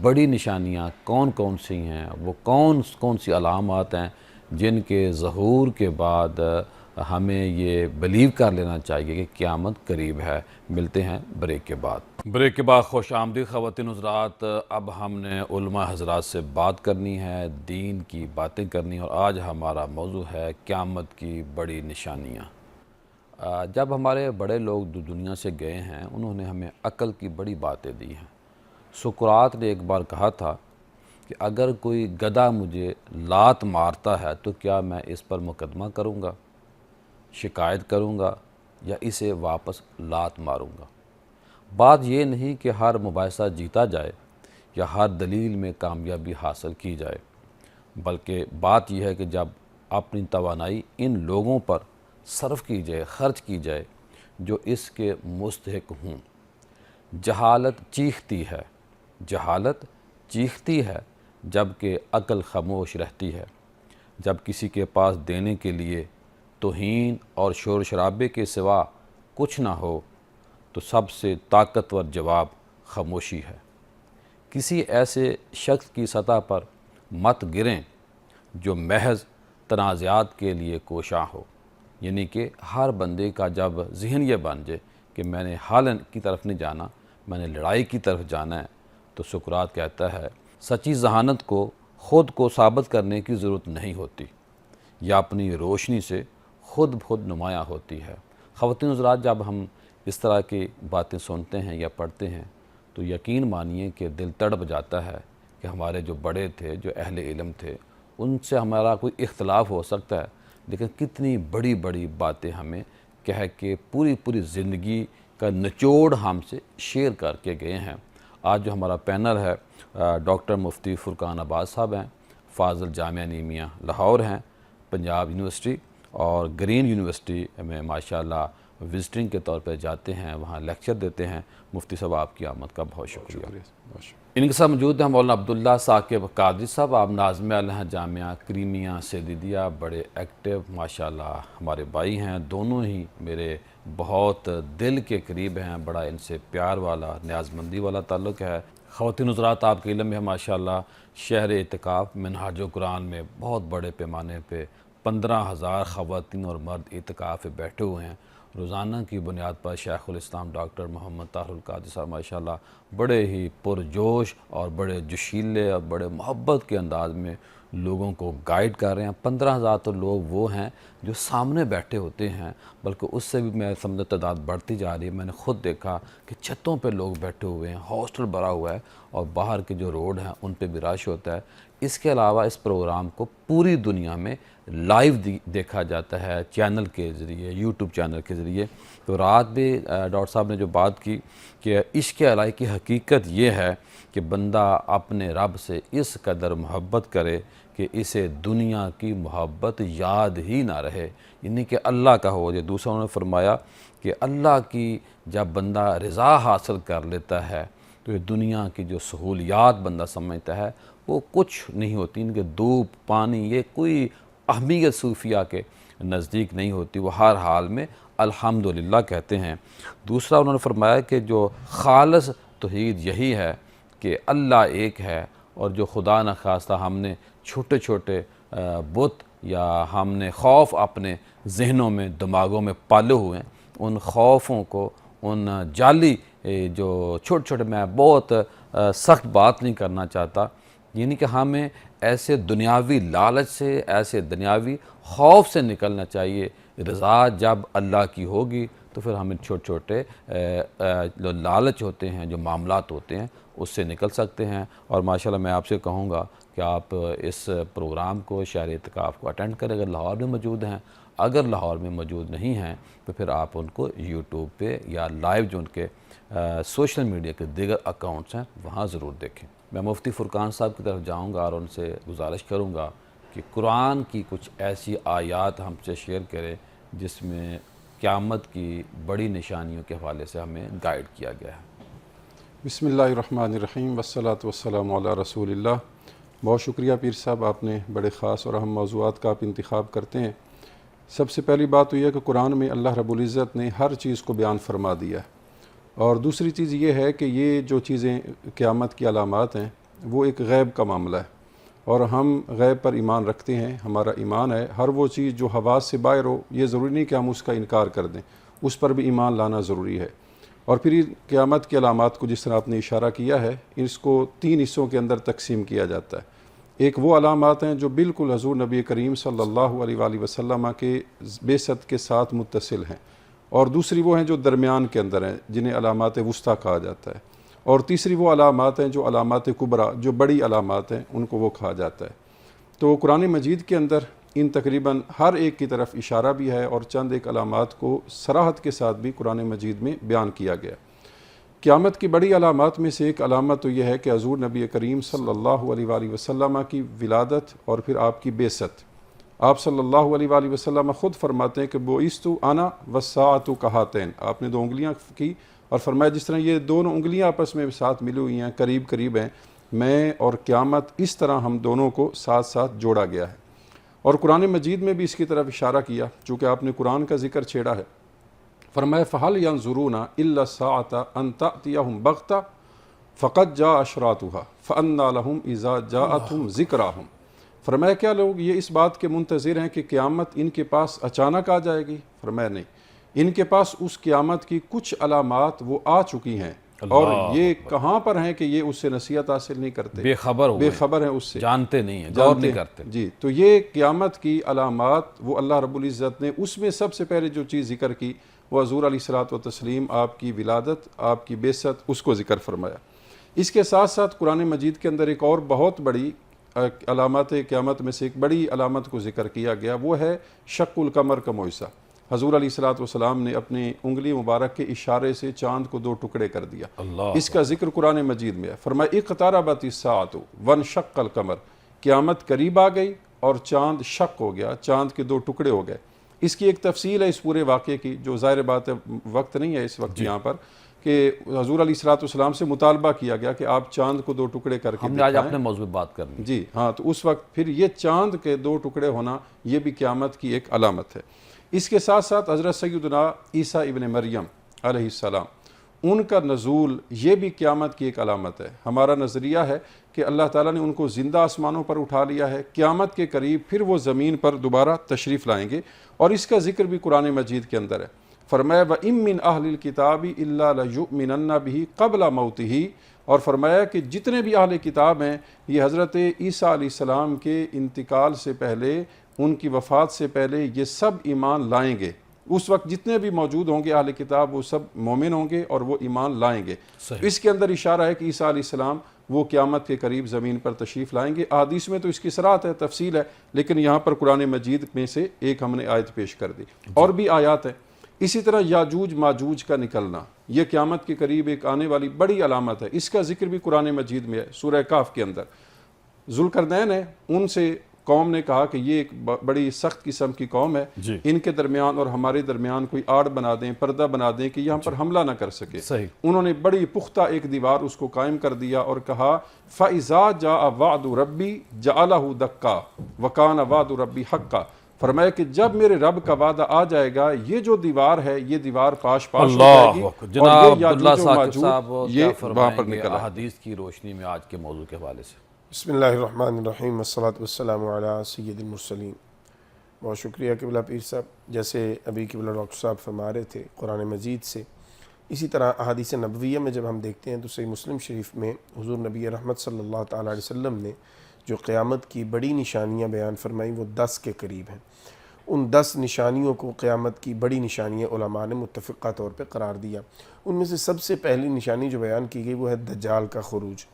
بڑی نشانیاں کون کون سی ہیں، وہ کون کون سی علامات ہیں جن کے ظہور کے بعد ہمیں یہ بلیو کر لینا چاہیے کہ قیامت قریب ہے. ملتے ہیں بریک کے بعد. بریک کے بعد خوش آمدید خواتین حضرات. اب ہم نے علماء حضرات سے بات کرنی ہے، دین کی باتیں کرنی، اور آج ہمارا موضوع ہے قیامت کی بڑی نشانیاں. جب ہمارے بڑے لوگ دنیا سے گئے ہیں انہوں نے ہمیں عقل کی بڑی باتیں دی ہیں. سقراط نے ایک بار کہا تھا کہ اگر کوئی گدھا مجھے لات مارتا ہے تو کیا میں اس پر مقدمہ کروں گا، شکایت کروں گا، یا اسے واپس لات ماروں گا؟ بات یہ نہیں کہ ہر مباحثہ جیتا جائے یا ہر دلیل میں کامیابی حاصل کی جائے، بلکہ بات یہ ہے کہ جب اپنی توانائی ان لوگوں پر صرف کی جائے، خرچ کی جائے جو اس کے مستحق ہوں. جہالت چیختی ہے جبکہ عقل خاموش رہتی ہے. جب کسی کے پاس دینے کے لیے توہین اور شور شرابے کے سوا کچھ نہ ہو تو سب سے طاقتور جواب خاموشی ہے. کسی ایسے شخص کی سطح پر مت گریں جو محض تنازعات کے لیے کوشاں ہو. یعنی کہ ہر بندے کا جب ذہن یہ بن جائے کہ میں نے حل کی طرف نہیں جانا، میں نے لڑائی کی طرف جانا ہے، تو سقراط کہتا ہے سچی ذہانت کو خود کو ثابت کرنے کی ضرورت نہیں ہوتی، یا اپنی روشنی سے خود نمایاں ہوتی ہے. خواتین حضرات، جب ہم اس طرح کی باتیں سنتے ہیں یا پڑھتے ہیں تو یقین مانیے کہ دل تڑپ جاتا ہے کہ ہمارے جو بڑے تھے، جو اہل علم تھے، ان سے ہمارا کوئی اختلاف ہو سکتا ہے، لیکن کتنی بڑی بڑی باتیں ہمیں کہہ کے پوری زندگی کا نچوڑ ہم سے شیئر کر کے گئے ہیں. آج جو ہمارا پینل ہے ڈاکٹر مفتی فرقان عباس صاحب ہیں، فاضل جامعہ نیمیہ لاہور ہیں، پنجاب یونیورسٹی اور گرین یونیورسٹی میں ماشاءاللہ وزٹنگ کے طور پہ جاتے ہیں، وہاں لیکچر دیتے ہیں. مفتی صاحب آپ کی آمد کا بہت شکریہ. ان کے ساتھ موجود ہیں مولانا عبداللہ ثاقب قادری صاحب، آپ ناظم اعلیٰ جامعہ کریمیہ سیدیدیہ، بڑے ایکٹیو ماشاءاللہ ہمارے بھائی ہیں. دونوں ہی میرے بہت دل کے قریب ہیں، بڑا ان سے پیار والا، نیازمندی والا تعلق ہے. خواتین حضرات، آپ کے علم میں ماشاءاللہ شہر اعتکاف منہاج القرآن میں بہت بڑے پیمانے پہ 15,000 خواتین اور مرد اعتکاف پہ بیٹھے ہوئے ہیں. روزانہ کی بنیاد پر شیخ الاسلام ڈاکٹر محمد طاہر القادری صاحب ماشاءاللہ بڑے ہی پرجوش اور بڑے جوشیلے اور بڑے محبت کے انداز میں لوگوں کو گائیڈ کر رہے ہیں. 15,000 تو لوگ وہ ہیں جو سامنے بیٹھے ہوتے ہیں، بلکہ اس سے بھی میں سمجھتا تعداد بڑھتی جا رہی ہے. میں نے خود دیکھا کہ چھتوں پہ لوگ بیٹھے ہوئے ہیں، ہاسٹل بھرا ہوا ہے، اور باہر کے جو روڈ ہیں ان پہ بھی رش ہوتا ہے. اس کے علاوہ اس پروگرام کو پوری دنیا میں لائیو دیکھا جاتا ہے چینل کے ذریعے، یوٹیوب چینل کے ذریعے۔ تو رات بھی ڈاکٹر صاحب نے جو بات کی کہ عشق الہی کی حقیقت یہ ہے کہ بندہ اپنے رب سے اس قدر محبت کرے کہ اسے دنیا کی محبت یاد ہی نہ رہے، یعنی کہ اللہ کا ہو جائے۔ دوسرا انہوں نے فرمایا کہ اللہ کی جب بندہ رضا حاصل کر لیتا ہے تو یہ دنیا کی جو سہولیات بندہ سمجھتا ہے وہ کچھ نہیں ہوتی، ان کے دھوپ پانی یہ کوئی اہمیت صوفیہ کے نزدیک نہیں ہوتی، وہ ہر حال میں الحمدللہ کہتے ہیں۔ دوسرا انہوں نے فرمایا کہ جو خالص توحید یہی ہے کہ اللہ ایک ہے، اور جو خدا نخواستہ ہم نے چھوٹے چھوٹے بت یا ہم نے خوف اپنے ذہنوں میں دماغوں میں پالے ہوئے ہیں، ان خوفوں کو، ان جعلی جو چھوٹے چھوٹے، میں بہت سخت بات نہیں کرنا چاہتا، یعنی کہ ہمیں ایسے دنیاوی لالچ سے، ایسے دنیاوی خوف سے نکلنا چاہیے۔ رضا جب اللہ کی ہوگی تو پھر ہمیں چھوٹے چھوٹے جو لالچ ہوتے ہیں، جو معاملات ہوتے ہیں، اس سے نکل سکتے ہیں۔ اور ماشاءاللہ میں آپ سے کہوں گا کہ آپ اس پروگرام کو، شہر اعتکاف کو اٹینڈ کریں اگر لاہور میں موجود ہیں۔ اگر لاہور میں موجود نہیں ہیں تو پھر آپ ان کو یوٹیوب پہ یا لائیو جو ان کے سوشل میڈیا کے دیگر اکاؤنٹس ہیں وہاں ضرور دیکھیں۔ میں مفتی فرقان صاحب کی طرف جاؤں گا اور ان سے گزارش کروں گا کہ قرآن کی کچھ ایسی آیات ہم سے شیئر کریں جس میں قیامت کی بڑی نشانیوں کے حوالے سے ہمیں گائیڈ کیا گیا ہے۔ بسم اللہ الرحمن الرحیم، والصلاۃ والسلام علی رسول اللہ۔ بہت شکریہ پیر صاحب، آپ نے بڑے خاص اور اہم موضوعات کا آپ انتخاب کرتے ہیں۔ سب سے پہلی بات تو یہ ہے کہ قرآن میں اللہ رب العزت نے ہر چیز کو بیان فرما دیا ہے، اور دوسری چیز یہ ہے کہ یہ جو چیزیں قیامت کی علامات ہیں وہ ایک غیب کا معاملہ ہے، اور ہم غیب پر ایمان رکھتے ہیں۔ ہمارا ایمان ہے ہر وہ چیز جو حواس سے باہر ہو، یہ ضروری نہیں کہ ہم اس کا انکار کر دیں، اس پر بھی ایمان لانا ضروری ہے۔ اور پھر قیامت کی علامات کو جس طرح آپ نے اشارہ کیا ہے، اس کو 3 حصوں کے اندر تقسیم کیا جاتا ہے۔ ایک وہ علامات ہیں جو بالکل حضور نبی کریم صلی اللہ علیہ وآلہ وسلم کے بعثت کے ساتھ متصل ہیں، اور دوسری وہ ہیں جو درمیان کے اندر ہیں جنہیں علامات وسطیٰ کہا جاتا ہے، اور تیسری وہ علامات ہیں جو علامات کبریٰ، جو بڑی علامات ہیں، ان کو وہ کہا جاتا ہے۔ تو قرآن مجید کے اندر ان تقریباً ہر ایک کی طرف اشارہ بھی ہے، اور چند ایک علامات کو صراحت کے ساتھ بھی قرآن مجید میں بیان کیا گیا۔ قیامت کی بڑی علامات میں سے ایک علامت تو یہ ہے کہ حضور نبی کریم صلی اللہ علیہ وآلہ وسلم کی ولادت اور پھر آپ کی بعثت۔ آپ صلی اللہ علیہ وآلہ وسلم خود فرماتے ہیں کہ بعثت انا والساعۃ کہاتین، آپ نے 2 انگلیاں کی اور فرمایا جس طرح یہ دونوں انگلیاں آپس میں ساتھ ملی ہوئی ہیں، قریب قریب ہیں، میں اور قیامت اس طرح ہم دونوں کو ساتھ ساتھ جوڑا گیا ہے۔ اور قرآن مجید میں بھی اس کی طرف اشارہ کیا، چونکہ آپ نے قرآن کا ذکر چھیڑا ہے۔ فرمایا فَهَلْ يَنْظُرُونَ إِلَّا السَّاعَةَ أَن تَأْتِيَهُمْ بَغْتَةً فَقَدْ جَاءَ أَشْرَاطُهَا فَأَنَّىٰ لَهُمْ إِذَا جَاءَتْهُمْ ذِكْرَاهُمْ۔ فرمایا کیا لوگ یہ اس بات کے منتظر ہیں کہ قیامت ان کے پاس اچانک آ جائے گی؟ فرمایا نہیں، ان کے پاس اس قیامت کی کچھ علامات وہ آ چکی ہیں، اور یہ کہاں پر ہیں کہ یہ اس سے نصیحت حاصل نہیں کرتے، بے خبر ہیں اس سے، جانتے نہیں ہیں، غور نہیں کرتے۔ جی، تو یہ قیامت کی علامات وہ اللہ رب العزت نے اس میں سب سے پہلے جو چیز ذکر کی وہ حضور علیہ الصلوۃ والتسلیم، آپ کی ولادت، آپ کی بعثت، اس کو ذکر فرمایا۔ اس کے ساتھ ساتھ قرآن مجید کے اندر ایک اور بہت بڑی علامات قیامت میں سے ایک بڑی علامت کو ذکر کیا گیا، وہ ہے شق القمر کا معجزہ۔ حضور علیہ الصلوۃ والسلام نے اپنی انگلی مبارک کے اشارے سے چاند کو 2 ٹکڑے کر دیا۔ اس کا ذکر قرآن مجید میں ہے۔ فرمایا اقتربت الساعۃ وانشق القمر، قیامت قریب آ گئی اور چاند شق ہو گیا، چاند کے 2 ٹکڑے ہو گئے۔ اس کی ایک تفصیل ہے اس پورے واقعے کی، جو ظاہر بات ہے وقت نہیں ہے اس وقت یہاں پر، کہ حضور علیہ الصلوۃ والسلام سے مطالبہ کیا گیا کہ آپ چاند کو 2 ٹکڑے کر کے ہم نے آج اپنے موضوع بات کرنی۔ جی ہاں، تو اس وقت پھر یہ چاند کے 2 ٹکڑے ہونا یہ بھی قیامت کی ایک علامت ہے۔ اس کے ساتھ ساتھ حضرت سیدنا عیسیٰ ابن مریم علیہ السلام، ان کا نزول یہ بھی قیامت کی ایک علامت ہے۔ ہمارا نظریہ ہے کہ اللہ تعالیٰ نے ان کو زندہ آسمانوں پر اٹھا لیا ہے، قیامت کے قریب پھر وہ زمین پر دوبارہ تشریف لائیں گے، اور اس کا ذکر بھی قرآن مجید کے اندر ہے۔ فرمایا وَإِن مِّنْ أَهْلِ الْكِتَابِ إِلَّا لَيُؤْمِنَنَّ بِهِ قَبْلَ مَوْتِهِ، اور فرمایا کہ جتنے بھی اہل کتاب ہیں یہ حضرت عیسیٰ علیہ السلام کے انتقال سے پہلے، ان کی وفات سے پہلے یہ سب ایمان لائیں گے۔ اس وقت جتنے بھی موجود ہوں گے اہل کتاب وہ سب مومن ہوں گے اور وہ ایمان لائیں گے۔ اس کے اندر اشارہ ہے کہ عیسیٰ علیہ السلام وہ قیامت کے قریب زمین پر تشریف لائیں گے۔ احادیث میں تو اس کی صراحت ہے، تفصیل ہے، لیکن یہاں پر قرآن مجید میں سے ایک ہم نے آیت پیش کر دی، اور بھی آیات ہیں۔ اسی طرح یاجوج ماجوج کا نکلنا، یہ قیامت کے قریب ایک آنے والی بڑی علامت ہے، اس کا ذکر بھی قرآن مجید میں ہے، سورہ کہف کے اندر۔ ذوالقرنین ہے، ان سے قوم نے کہا کہ یہ ایک بڑی سخت قسم کی قوم ہے، ان کے درمیان اور ہمارے درمیان کوئی آڑ بنا دیں، پردہ بنا دیں کہ یہاں پر حملہ نہ کر سکے۔ انہوں نے بڑی پختہ ایک دیوار اس کو قائم کر دیا اور کہا فَإِذَا جَاءَ وَعْدُ رَبِّي جَعَلَهُ دَكَّا وَكَانَ وَعْدُ رَبِّي حَقًّا، فرمایا کہ جب میرے رب کا وعدہ آ جائے گا، یہ جو دیوار ہے یہ دیوار پاش پاش ہو جائے گی۔ جناب عبداللہ ثاقب صاحب یہ کیا وہاں پر فرمائیں گے نکلا۔ احادیث کی روشنی میں آج کے موضوع کے حوالے سے؟ بسم اللہ الرحمن الرحیم، والصلاة والسلام علی سید المرسلین۔ بہت شکریہ قبلہ پیر صاحب، جیسے ابھی قبلہ ڈاکٹر صاحب فرما رہے تھے قرآن مجید سے، اسی طرح احادیث نبویہ میں جب ہم دیکھتے ہیں تو صحیح مسلم شریف میں حضور نبی رحمت صلی اللہ تعالیٰ علیہ وسلم نے جو قیامت کی بڑی نشانیاں بیان فرمائیں وہ 10 کے قریب ہیں۔ ان 10 نشانیوں کو قیامت کی بڑی نشانیاں علماء نے متفقہ طور پہ قرار دیا۔ ان میں سے سب سے پہلی نشانی جو بیان کی گئی وہ ہے دجال کا خروج،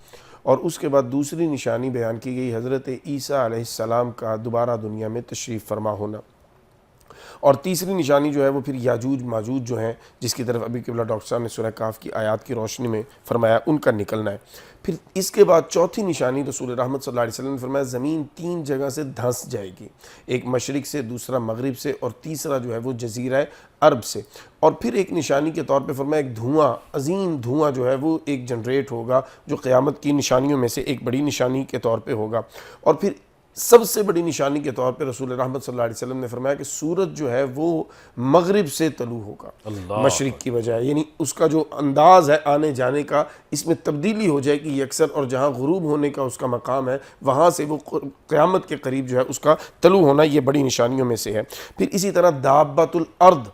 اور اس کے بعد دوسری نشانی بیان کی گئی حضرت عیسیٰ علیہ السلام کا دوبارہ دنیا میں تشریف فرما ہونا، اور تیسری نشانی جو ہے وہ پھر یاجوج ماجوج جو ہیں، جس کی طرف ابھی قبلہ ڈاکٹر صاحب نے سورہ کہف کی آیات کی روشنی میں فرمایا، ان کا نکلنا ہے۔ پھر اس کے بعد چوتھی نشانی رسول رحمت صلی اللہ علیہ وسلم نے فرمایا زمین 3 جگہ سے دھنس جائے گی، ایک مشرق سے، دوسرا مغرب سے، اور تیسرا جو ہے وہ جزیرہ عرب سے۔ اور پھر ایک نشانی کے طور پہ فرمایا ایک دھواں، عظیم دھواں جو ہے وہ ایک جنریٹ ہوگا، جو قیامت کی نشانیوں میں سے ایک بڑی نشانی کے طور پہ ہوگا۔ اور پھر سب سے بڑی نشانی کے طور پہ رسول رحمت صلی اللہ علیہ وسلم نے فرمایا کہ سورج جو ہے وہ مغرب سے طلوع ہوگا مشرق کی بجائے، یعنی اس کا جو انداز ہے آنے جانے کا، اس میں تبدیلی ہو جائے گی یکسر، اور جہاں غروب ہونے کا اس کا مقام ہے وہاں سے وہ قیامت کے قریب جو ہے اس کا طلوع ہونا، یہ بڑی نشانیوں میں سے ہے۔ پھر اسی طرح دابۃ الارض،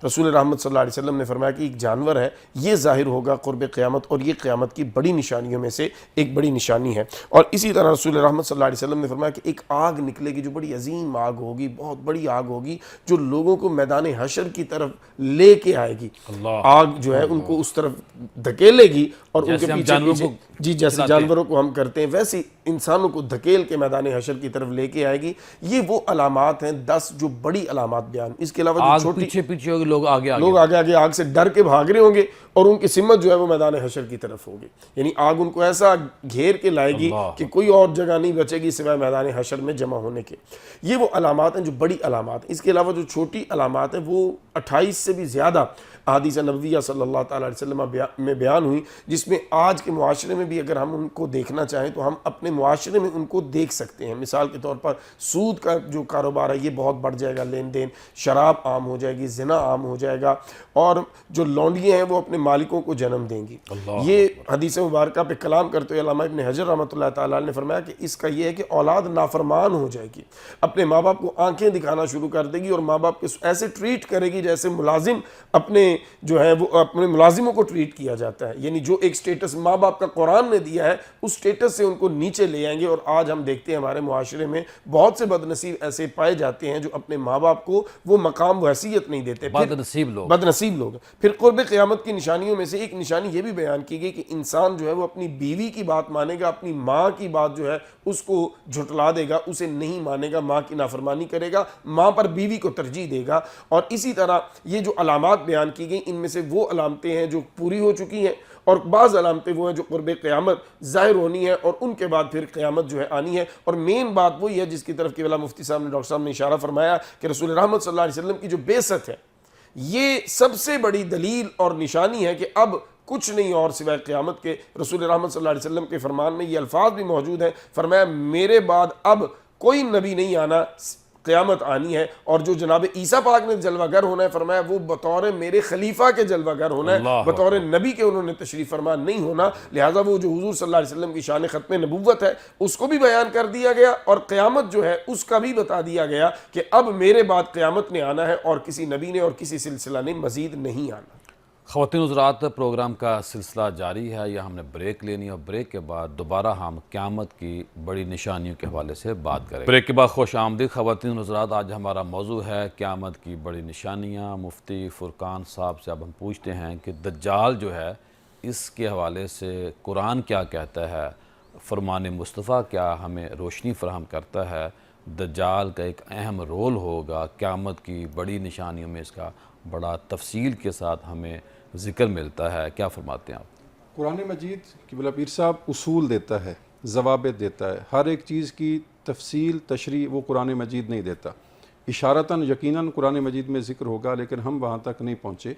رسول رحمت صلی اللہ علیہ وسلم نے فرمایا کہ ایک جانور ہے، یہ ظاہر ہوگا قرب قیامت، اور یہ قیامت کی بڑی نشانیوں میں سے ایک بڑی نشانی ہے۔ اور اسی طرح رسول رحمت صلی اللہ علیہ وسلم نے فرمایا کہ ایک آگ نکلے گی جو بڑی عظیم آگ ہوگی، بہت بڑی آگ ہوگی، جو لوگوں کو میدان حشر کی طرف لے کے آئے گی۔ آگ جو ہے ان کو اس طرف دھکیلے گی، اور ان کے پیچھے جی جیسے جانوروں کو ہم کرتے ہیں ویسے انسانوں کو دھکیل کے میدان حشر کی طرف لے کے آئے گی۔ یہ وہ علامات ہیں 10 جو بڑی علامات بیان۔ اس کے علاوہ جو چھوٹی پیچھے ہوگی، لوگ آگے آگ سے ڈر کے بھاگ رہے ہوں گے، اور ان کی سمت جو ہے وہ میدان حشر کی طرف ہوگی، یعنی آگ ان کو ایسا گھیر کے لائے گی کہ کوئی اور جگہ نہیں بچے گی سوائے میدان حشر میں جمع ہونے کے۔ یہ وہ علامات ہیں جو بڑی علامات ہیں۔ اس کے علاوہ جو چھوٹی علامات ہیں وہ 28 سے بھی زیادہ احادیث نبویہ صلی اللہ تعالیٰ علیہ وسلم میں بیان ہوئی، جس میں آج کے معاشرے میں بھی اگر ہم ان کو دیکھنا چاہیں تو ہم اپنے معاشرے میں ان کو دیکھ سکتے ہیں۔ مثال کے طور پر سود کا جو کاروبار ہے یہ بہت بڑھ جائے گا، لین دین، شراب عام ہو جائے گی، زنا عام ہو جائے گا، اور جو لونڈیاں ہیں وہ اپنے مالکوں کو جنم دیں گی۔ یہ حدیث مبارکہ پہ کلام کرتے ہوئے علامہ ابن حجر رحمۃ اللہ تعالیٰ نے فرمایا کہ اس کا یہ ہے کہ اولاد نافرمان ہو جائے گی، اپنے ماں باپ کو آنکھیں دکھانا شروع کر دے گی، اور ماں باپ کو ایسے ٹریٹ کرے گی جیسے ملازم اپنے جو ہے وہ اپنے ملازموں کو ٹریٹ کیا جاتا ہے، یعنی جو ایک سٹیٹس ماں باپ کا قرآن نے دیا ہے اس سٹیٹس سے ان کو نیچے لے آئیں گے۔ اور آج ہم دیکھتے ہیں ہمارے معاشرے میں بہت سے بد نصیب ایسے پائے جاتے ہیں جو اپنے ماں باپ کو وہ مقام و حیثیت نہیں دیتے، بد نصیب لوگ۔ پھر قرب قیامت کی نشانیوں میں سے ایک نشانی یہ بھی بیان کی گئی کہ انسان جو ہے وہ اپنی بیوی کی بات مانے گا، اپنی ماں کی بات جو ہے اس کو جھٹلا دے گا، اسے نہیں مانے گا، ماں کی نافرمانی کرے گا، ماں پر بیوی کو ترجیح دے گا۔ اور اسی طرح یہ جو علامات بیان کی گئی ان میں سے وہ علامتیں ہیں جو پوری ہو چکی ہیں، اور بعض علامتیں وہ ہیں جو قرب قیامت ظاہر ہونی ہے، اور ان کے بعد پھر قیامت جو ہے آنی ہے۔ اور مین بات وہی ہے جس کی طرف قبلہ مفتی صاحب نے ڈاکٹر صاحب نے اشارہ فرمایا کہ رسول رحمت صلی اللہ علیہ وسلم کی جو بعثت ہے یہ سب سے بڑی دلیل اور نشانی ہے کہ اب کچھ نہیں اور سوائے قیامت کے۔ رسول رحمت صلی اللہ علیہ وسلم کے فرمان میں یہ الفاظ بھی موجود ہیں، فرمایا میرے بعد اب کوئی نبی نہیں آنا، قیامت آنی ہے، اور جو جناب عیسیٰ پاک نے جلوہ گر ہونا ہے فرمایا وہ بطور میرے خلیفہ کے جلوہ گر ہونا ہے، بطور نبی کے انہوں نے تشریف فرما نہیں ہونا۔ لہٰذا وہ جو حضور صلی اللہ علیہ وسلم کی شان ختم نبوت ہے اس کو بھی بیان کر دیا گیا، اور قیامت جو ہے اس کا بھی بتا دیا گیا کہ اب میرے بعد قیامت نے آنا ہے، اور کسی نبی نے اور کسی سلسلہ نے مزید نہیں آنا۔ خواتین حضرات، پروگرام کا سلسلہ جاری ہے، یا ہم نے بریک لینی، اور بریک کے بعد دوبارہ ہم قیامت کی بڑی نشانیوں کے حوالے سے بات کریں۔ بریک کے بعد خوش آمدید خواتین حضرات، آج ہمارا موضوع ہے قیامت کی بڑی نشانیاں۔ مفتی فرقان صاحب سے اب ہم پوچھتے ہیں کہ دجال جو ہے اس کے حوالے سے قرآن کیا کہتا ہے، فرمان مصطفیٰ کیا ہمیں روشنی فراہم کرتا ہے، دجال کا ایک اہم رول ہوگا، قیامت کی بڑی نشانیوں میں اس کا بڑا تفصیل کے ساتھ ہمیں ذکر ملتا ہے، کیا فرماتے ہیں آپ؟ قرآن مجید قبلہ پیر صاحب اصول دیتا ہے، ضوابط دیتا ہے، ہر ایک چیز کی تفصیل تشریح وہ قرآن مجید نہیں دیتا. اشارتاً یقیناً قرآن مجید میں ذکر ہوگا لیکن ہم وہاں تک نہیں پہنچے.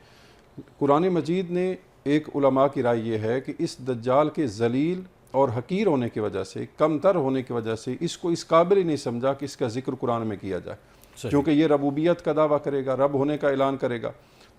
قرآن مجید نے ایک علماء کی رائے یہ ہے کہ اس دجال کے ذلیل اور حقیر ہونے کی وجہ سے، کم تر ہونے کی وجہ سے اس کو اس قابل ہی نہیں سمجھا کہ اس کا ذکر قرآن میں کیا جائے، کیونکہ یہ ربوبیت کا دعویٰ کرے گا، رب ہونے کا اعلان کرے گا.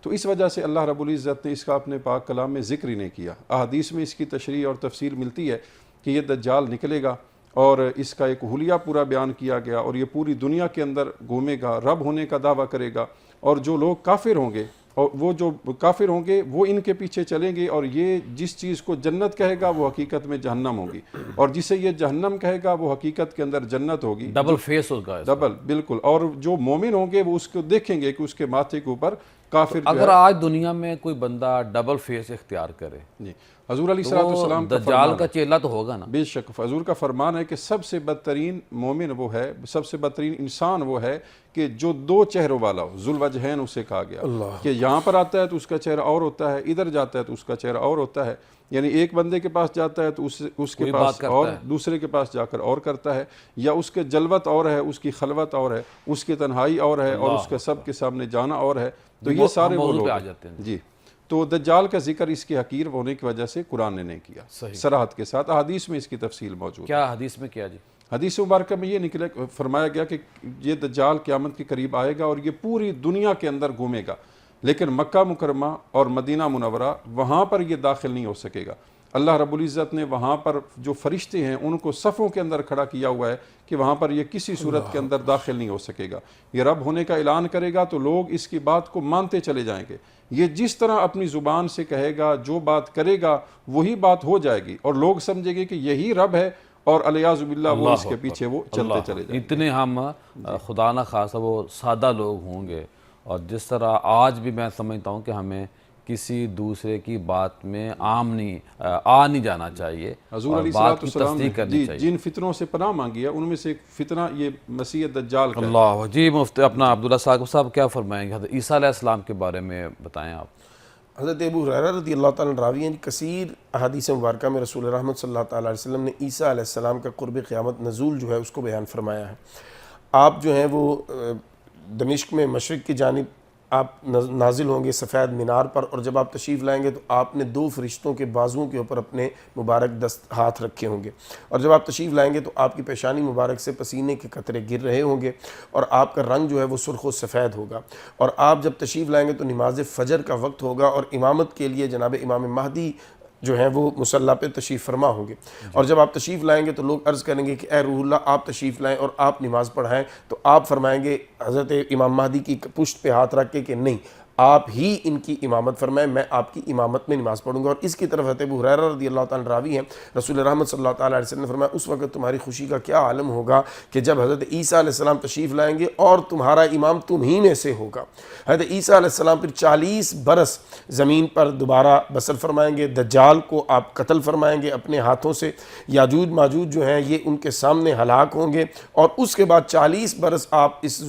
تو اس وجہ سے اللہ رب العزت نے اس کا اپنے پاک کلام میں ذکر ہی نہیں کیا. احادیث میں اس کی تشریح اور تفسیر ملتی ہے کہ یہ دجال نکلے گا اور اس کا ایک حلیہ پورا بیان کیا گیا اور یہ پوری دنیا کے اندر گھومے گا، رب ہونے کا دعویٰ کرے گا، اور جو لوگ کافر ہوں گے اور وہ جو کافر ہوں گے وہ ان کے پیچھے چلیں گے، اور یہ جس چیز کو جنت کہے گا وہ حقیقت میں جہنم ہوگی، اور جسے یہ جہنم کہے گا وہ حقیقت کے اندر جنت ہوگی. ڈبل فیس ہوگا، ڈبل، بالکل. اور جو مومن ہوں گے وہ اس کو دیکھیں گے کہ اس کے ماتھے کے اوپر کافر. اگر آج دنیا میں کوئی بندہ ڈبل فیس اختیار کرے، جی، حضور علیہ السلام کا دجال کا چیلا تو ہوگا نا. بے شک حضور کا فرمان ہے کہ سب سے بدترین مومن وہ ہے، سب سے بدترین انسان وہ ہے کہ جو دو چہروں والا ہو. ذوالوجہین اسے کہا گیا کہ یہاں پر آتا ہے تو اس کا چہرہ اور ہوتا ہے، ادھر جاتا ہے تو اس کا چہرہ اور ہوتا ہے. یعنی ایک بندے کے پاس جاتا ہے تو اس کے پاس اور دوسرے کے پاس جا کر اور کرتا ہے، یا اس کے جلوت اور ہے، اس کی خلوت اور ہے، اس کی تنہائی اور ہے، اور اس کا سب کے سامنے جانا اور ہے. تو یہ سارے وہ لوگ آ جاتے ہیں. جی. تو دجال کا ذکر اس کے حقیر ہونے کی وجہ سے قرآن نے نہیں کیا صراحت کے ساتھ. احادیث میں اس کی تفصیل موجود ہے. کیا حدیث میں کیا جی؟ حدیث مبارکہ میں یہ نکلے، فرمایا گیا کہ یہ دجال قیامت کے قریب آئے گا اور یہ پوری دنیا کے اندر گھومے گا، لیکن مکہ مکرمہ اور مدینہ منورہ وہاں پر یہ داخل نہیں ہو سکے گا. اللہ رب العزت نے وہاں پر جو فرشتے ہیں ان کو صفوں کے اندر کھڑا کیا ہوا ہے کہ وہاں پر یہ کسی صورت کے اندر داخل نہیں ہو سکے گا. یہ رب ہونے کا اعلان کرے گا تو لوگ اس کی بات کو مانتے چلے جائیں گے. یہ جس طرح اپنی زبان سے کہے گا، جو بات کرے گا وہی بات ہو جائے گی، اور لوگ سمجھیں گے کہ یہی رب ہے، اور علیاذ باللہ وہ اس کے پیچھے وہ چلتے چلے جائیں گے. اتنے ہم خدا نہ خاصہ وہ سادہ لوگ ہوں گے، اور جس طرح آج بھی میں سمجھتا ہوں کہ ہمیں کسی دوسرے کی بات میں عام نہیں جانا چاہیے، حضور علیہ بات کی السلام تصدیق کرنی چاہیے. جن فتنوں سے پناہ مانگی ہے ان میں سے ایک فتنہ یہ مسیح دجال کا. اللہ. جی مفتی اپنا عبداللہ صاحب کیا فرمائیں گے حضرت عیسیٰ علیہ السلام کے بارے میں بتائیں آپ. حضرت ابو ہریرہ رضی اللہ تعالیٰ عنہ راوی ہیں، کثیر احادیث مبارکہ میں رسول رحمت صلی اللہ تعالیٰ علیہ وسلم نے عیسیٰ علیہ السلام کا قرب قیامت نزول جو ہے اس کو بیان فرمایا ہے. آپ جو ہیں وہ دمشق میں مشرق کی جانب آپ نازل ہوں گے سفید مینار پر، اور جب آپ تشریف لائیں گے تو آپ نے دو فرشتوں کے بازوؤں کے اوپر اپنے مبارک ہاتھ رکھے ہوں گے، اور جب آپ تشریف لائیں گے تو آپ کی پیشانی مبارک سے پسینے کے قطرے گر رہے ہوں گے، اور آپ کا رنگ جو ہے وہ سرخ و سفید ہوگا. اور آپ جب تشریف لائیں گے تو نماز فجر کا وقت ہوگا، اور امامت کے لیے جناب امام مہدی جو ہیں وہ مصلی پہ تشریف فرما ہوں گے. اور جب آپ تشریف لائیں گے تو لوگ عرض کریں گے کہ اے روح اللہ آپ تشریف لائیں اور آپ نماز پڑھائیں، تو آپ فرمائیں گے حضرت امام مہدی کی پشت پہ ہاتھ رکھ کے کہ نہیں، آپ ہی ان کی امامت فرمائیں، میں آپ کی امامت میں نماز پڑھوں گا. اور اس کی طرف حضرت ابو ہریرہ رضی اللہ تعالیٰ راوی ہیں، رسول رحمت صلی اللہ تعالیٰ علیہ وسلم نے فرمایا اس وقت تمہاری خوشی کا کیا عالم ہوگا کہ جب حضرت عیسیٰ علیہ السلام تشریف لائیں گے اور تمہارا امام تم ہی میں سے ہوگا. حضرت عیسیٰ علیہ السلام پھر 40 برس زمین پر دوبارہ بسر فرمائیں گے، دجال کو آپ قتل فرمائیں گے اپنے ہاتھوں سے، یاجوج ماجوج جو ہیں یہ ان کے سامنے ہلاک ہوں گے، اور اس کے بعد 40 برس آپ اس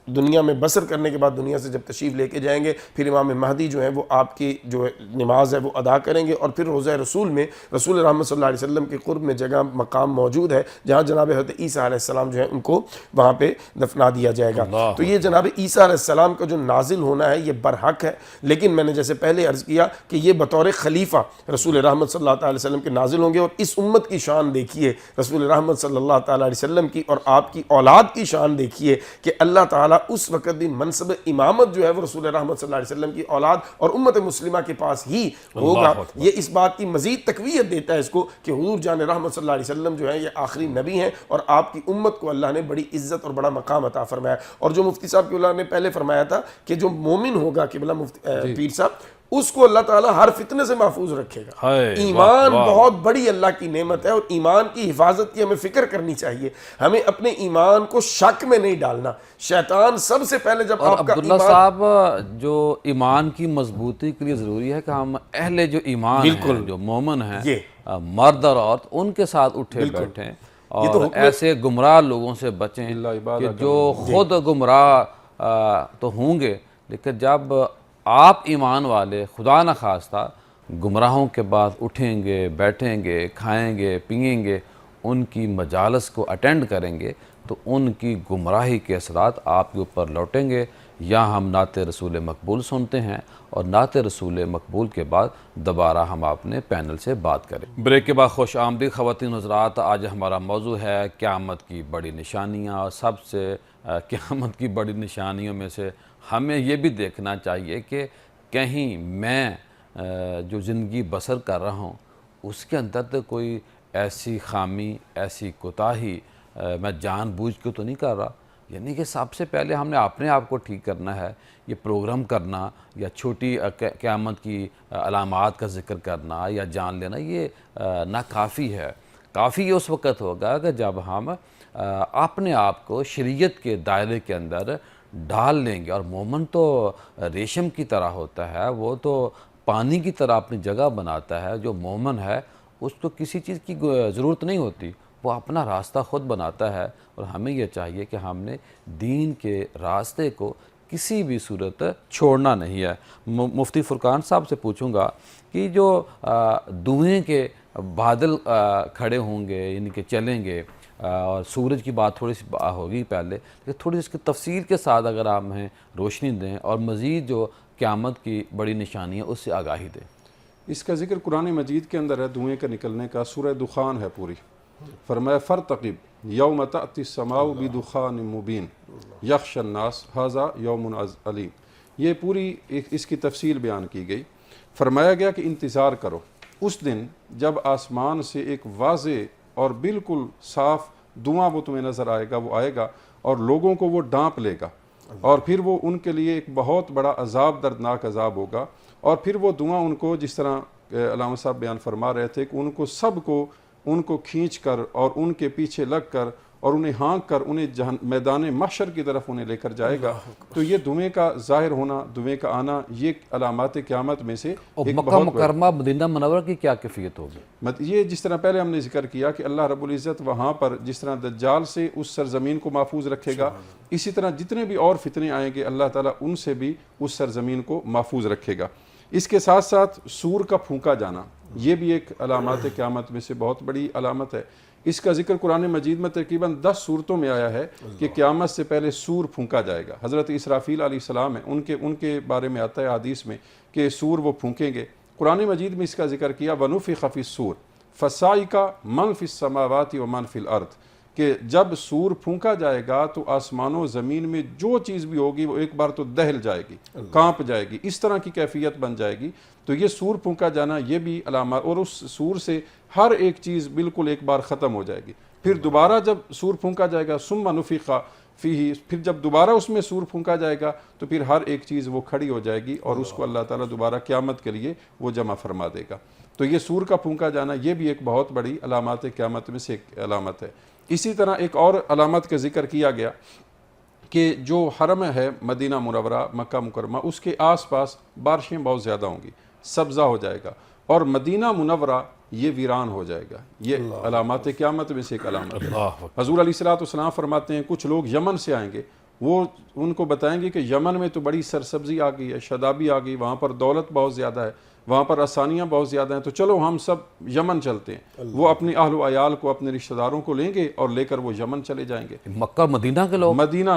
دنیا میں بسر کرنے کے بعد دنیا سے جب تشریف لے کے جائیں گے، پھر امام مہدی جو ہیں وہ آپ کی جو نماز ہے وہ ادا کریں گے، اور پھر روضہ رسول میں رسول رحمت صلی اللہ علیہ وسلم کے قرب میں جگہ مقام موجود ہے جہاں جناب حضرت عیسیٰ علیہ السلام جو ہے ان کو وہاں پہ دفنا دیا جائے گا. تو یہ جناب عیسیٰ علیہ السلام کا جو نازل ہونا ہے یہ برحق ہے، لیکن میں نے جیسے پہلے عرض کیا کہ یہ بطور خلیفہ رسول رحمت صلی اللہ تعالی وسلم کے نازل ہوں گے. اور اس امت کی شان دیکھیے، رسول رحمت صلی اللہ تعالی علیہ وسلم کی اور آپ کی اولاد کی شان دیکھیے کہ اللہ تعالیٰ اس وقت بھی منصب امامت جو ہے وہ رسول رحمت صلی اللہ علیہ وسلم کی اولاد اور امت مسلمہ کے پاس ہی ہوگا. یہ اس بات کی مزید تقویت دیتا ہے اس کو کہ حضور جان رحمت صلی اللہ علیہ وسلم جو ہیں یہ آخری نبی ہیں، اور آپ کی امت کو اللہ نے بڑی عزت اور بڑا مقام عطا فرمایا. اور جو مفتی صاحب کی اللہ نے پہلے فرمایا تھا کہ جو مومن ہوگا قبلہ پیر صاحب اس کو اللہ تعالیٰ ہر فتنے سے محفوظ رکھے گا۔ ہائے، ایمان بہت بڑی اللہ کی نعمت ہے، اور ایمان کی حفاظت کی ہمیں فکر کرنی چاہیے۔ ہمیں اپنے ایمان کو شک میں نہیں ڈالنا۔ شیطان سب سے پہلے جب اور آپ کا عبداللہ صاحب، جو ایمان کی مضبوطی کے لیے ضروری ہے کہ ہم اہل جو ایمان ہیں، جو مومن ہیں، مرد اور عورت، ان کے ساتھ اٹھے بیٹھیں اور ایسے گمراہ لوگوں سے بچیں کہ جو خود گمراہ تو ہوں گے، لیکن جب آپ ایمان والے خدا نخواستہ گمراہوں کے بعد اٹھیں گے، بیٹھیں گے، کھائیں گے، پئیں گے، ان کی مجالس کو اٹینڈ کریں گے، تو ان کی گمراہی کے اثرات آپ کے اوپر لوٹیں گے۔ یا ہم نعت رسول مقبول سنتے ہیں، اور نعت رسول مقبول کے بعد دوبارہ ہم اپنے پینل سے بات کریں۔ بریک کے بعد خوش آمدید خواتین حضرات۔ آج ہمارا موضوع ہے قیامت کی بڑی نشانیاں، اور سب سے قیامت کی بڑی نشانیوں میں سے ہمیں یہ بھی دیکھنا چاہیے کہ کہیں میں جو زندگی بسر کر رہا ہوں اس کے اندر تو کوئی ایسی خامی، ایسی کوتاہی میں جان بوجھ کے تو نہیں کر رہا۔ یعنی کہ سب سے پہلے ہم نے اپنے آپ کو ٹھیک کرنا ہے۔ یہ پروگرام کرنا یا چھوٹی قیامت کی علامات کا ذکر کرنا یا جان لینا یہ ناکافی ہے۔ کافی اس وقت ہوگا کہ جب ہم اپنے آپ کو شریعت کے دائرے کے اندر ڈال لیں گے۔ اور مومن تو ریشم کی طرح ہوتا ہے، وہ تو پانی کی طرح اپنی جگہ بناتا ہے۔ جو مومن ہے اس کو کسی چیز کی ضرورت نہیں ہوتی، وہ اپنا راستہ خود بناتا ہے۔ اور ہمیں یہ چاہیے کہ ہم نے دین کے راستے کو کسی بھی صورت چھوڑنا نہیں ہے۔ مفتی فرقان صاحب سے پوچھوں گا کہ جو دھوئیں کے بادل کھڑے ہوں گے، یعنی کہ چلیں گے، اور سورج کی بات تھوڑی سی ہوگی پہلے، لیکن تھوڑی اس کی تفصیل کے ساتھ اگر آپ ہمیں روشنی دیں اور مزید جو قیامت کی بڑی نشانی ہے اس سے آگاہی دیں۔ اس کا ذکر قرآن مجید کے اندر ہے، دھوئیں کا نکلنے کا۔ سورہ دخان ہے پوری۔ فرمایا فرتقب یوم تأتی السماء بدخان مبین یخشی الناس ھذا یوم علیم۔ یہ پوری اس کی تفصیل بیان کی گئی۔ فرمایا گیا کہ انتظار کرو اس دن جب آسمان سے ایک واضح اور بالکل صاف دھواں وہ تمہیں نظر آئے گا، وہ آئے گا اور لوگوں کو وہ ڈانپ لے گا، اور پھر وہ ان کے لیے ایک بہت بڑا عذاب، دردناک عذاب ہوگا۔ اور پھر وہ دھواں ان کو، جس طرح علامہ صاحب بیان فرما رہے تھے، کہ ان کو سب کو ان کو کھینچ کر اور ان کے پیچھے لگ کر اور انہیں ہانک کر انہیں میدان محشر کی طرف انہیں لے کر جائے گا۔ تو یہ دھویں کا ظاہر ہونا، دھویں کا آنا، یہ علامات قیامت میں سے ایک مکہ مکرمہ مدینہ منورہ کی کیا کیفیت ہوگی؟ یہ جس طرح پہلے ہم نے ذکر کیا کہ اللہ رب العزت وہاں پر جس طرح دجال سے اس سرزمین کو محفوظ رکھے گا، اسی طرح جتنے بھی اور فتنے آئیں گے اللہ تعالیٰ ان سے بھی اس سرزمین کو محفوظ رکھے گا۔ اس کے ساتھ ساتھ سور کا پھونکا جانا، یہ بھی ایک علامات قیامت میں سے بہت بڑی علامت ہے۔ اس کا ذکر قرآن مجید میں تقریباً 10 صورتوں میں آیا ہے کہ قیامت سے پہلے سور پھونکا جائے گا۔ حضرت اسرافیل علیہ السلام ہیں، ان کے بارے میں آتا ہے حدیث میں کہ سور وہ پھونکیں گے۔ قرآن مجید میں اس کا ذکر کیا وَنُفِخَ فِي الصُّورِ فَصَعِقَ مَنْ فِي السَّمَاوَاتِ وَمَنْ فِي الْأَرْضِ، کہ جب سور پھونکا جائے گا تو آسمان و زمین میں جو چیز بھی ہوگی وہ ایک بار تو دہل جائے گی، کانپ جائے گی، اس طرح کی کیفیت بن جائے گی۔ تو یہ سور پھونکا جانا یہ بھی علامات، اور اس سور سے ہر ایک چیز بالکل ایک بار ختم ہو جائے گی۔ پھر دوبارہ جب سور پھونکا جائے گا ثم نفخ فیہ، پھر جب دوبارہ اس میں سور پھونکا جائے گا تو پھر ہر ایک چیز وہ کھڑی ہو جائے گی، اور اس کو اللہ تعالیٰ دوبارہ قیامت کے لیے وہ جمع فرما دے گا۔ تو یہ سور کا پھونکا جانا یہ بھی ایک بہت بڑی علامات قیامت میں سے ایک علامت ہے۔ اسی طرح ایک اور علامت کا ذکر کیا گیا کہ جو حرم ہے مدینہ منورہ مکہ مکرمہ، اس کے آس پاس بارشیں بہت زیادہ ہوں گی، سبزہ ہو جائے گا، اور مدینہ منورہ یہ ویران ہو جائے گا۔ یہ علامات قیامت میں سے ایک علامت ہے۔ حضور علیہ السلام فرماتے ہیں کچھ لوگ یمن سے آئیں گے، وہ ان کو بتائیں گے کہ یمن میں تو بڑی سرسبزی آ گئی ہے، شادابی آ گئی، وہاں پر دولت بہت زیادہ ہے، وہاں پر آسانیاں بہت زیادہ ہیں، تو چلو ہم سب یمن چلتے ہیں۔ وہ اپنے اہل و عیال کو، اپنے رشتہ داروں کو لیں گے اور لے کر وہ یمن چلے جائیں گے۔ مکہ مدینہ کے لوگ مدینہ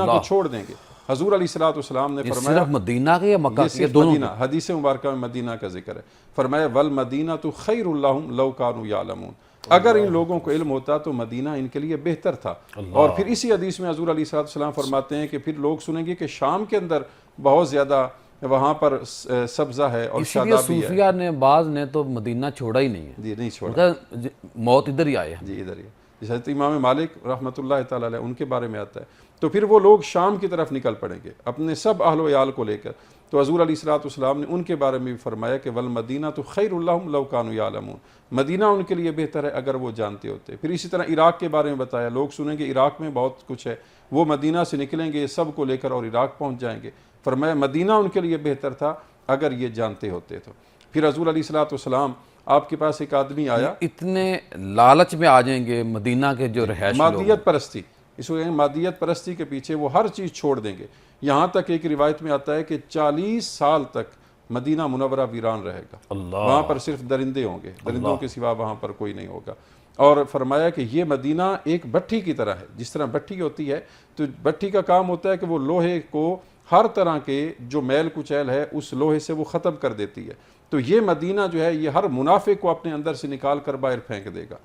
کو چھوڑ دیں گے۔ حضور علیہ السلام نے فرمایا صرف مدینہ کے یا مکہ کے؟ دونوں مدینہ، حدیث مبارکہ میں مدینہ کا ذکر ہے۔ فرمایا وَالْمَدِينَةُ خَيْرٌ لَهُمْ لَوْ كَانُوا يَعْلَمُونَ، اگر ان لوگوں کو علم ہوتا تو مدینہ ان کے لیے بہتر تھا۔ اور پھر اسی حدیث میں حضور علیہ السلام فرماتے ہیں کہ پھر لوگ سنیں گے کہ شام کے اندر بہت زیادہ وہاں پر سبزہ ہے اور شادابی ہے۔ صوفیہ نے بعض نے تو مدینہ چھوڑا ہی نہیں ہے، جی نہیں چھوڑا، موت ادھر ہی آئے۔ جی ادھر ہی، جس حضرت امام مالک رحمۃ اللہ تعالیٰ علیہ ان کے بارے میں آتا ہے۔ تو پھر وہ لوگ شام کی طرف نکل پڑیں گے اپنے سب اہل و عیال کو لے کر۔ تو حضور علیہ الصلوۃ والسلام نے ان کے بارے میں بھی فرمایا کہ والمدینہ تو خیر اللہم لو کانوا یعلمون، مدینہ ان کے لیے بہتر ہے اگر وہ جانتے ہوتے۔ پھر اسی طرح عراق کے بارے میں بتایا، لوگ سنیں گے عراق میں بہت کچھ ہے، وہ مدینہ سے نکلیں گے سب کو لے کر اور عراق پہنچ جائیں گے، فرمایا مدینہ ان کے لیے بہتر تھا اگر یہ جانتے ہوتے تو۔ پھر حضور علیہ الصلوۃ والسلام آپ کے پاس ایک آدمی آیا، اتنے لالچ میں آ جائیں گے مدینہ کے جو رہائش لوگ، مادیت پرستی، اس کو کہیں مادیت پرستی کے پیچھے وہ ہر چیز چھوڑ دیں گے، یہاں تک ایک روایت میں آتا ہے کہ 40 سال تک مدینہ منورہ ویران رہے گا، وہاں پر صرف درندے ہوں گے، درندوں کے سوا وہاں پر کوئی نہیں ہوگا۔ اور فرمایا کہ یہ مدینہ ایک بھٹی کی طرح ہے، جس طرح بھٹی ہوتی ہے تو بھٹی کا کام ہوتا ہے کہ وہ لوہے کو ہر طرح کے جو میل کچیل ہے اس لوہے سے وہ ختم کر دیتی ہے، تو یہ مدینہ جو ہے یہ ہر منافق کو اپنے اندر سے نکال کر باہر پھینک دے گا۔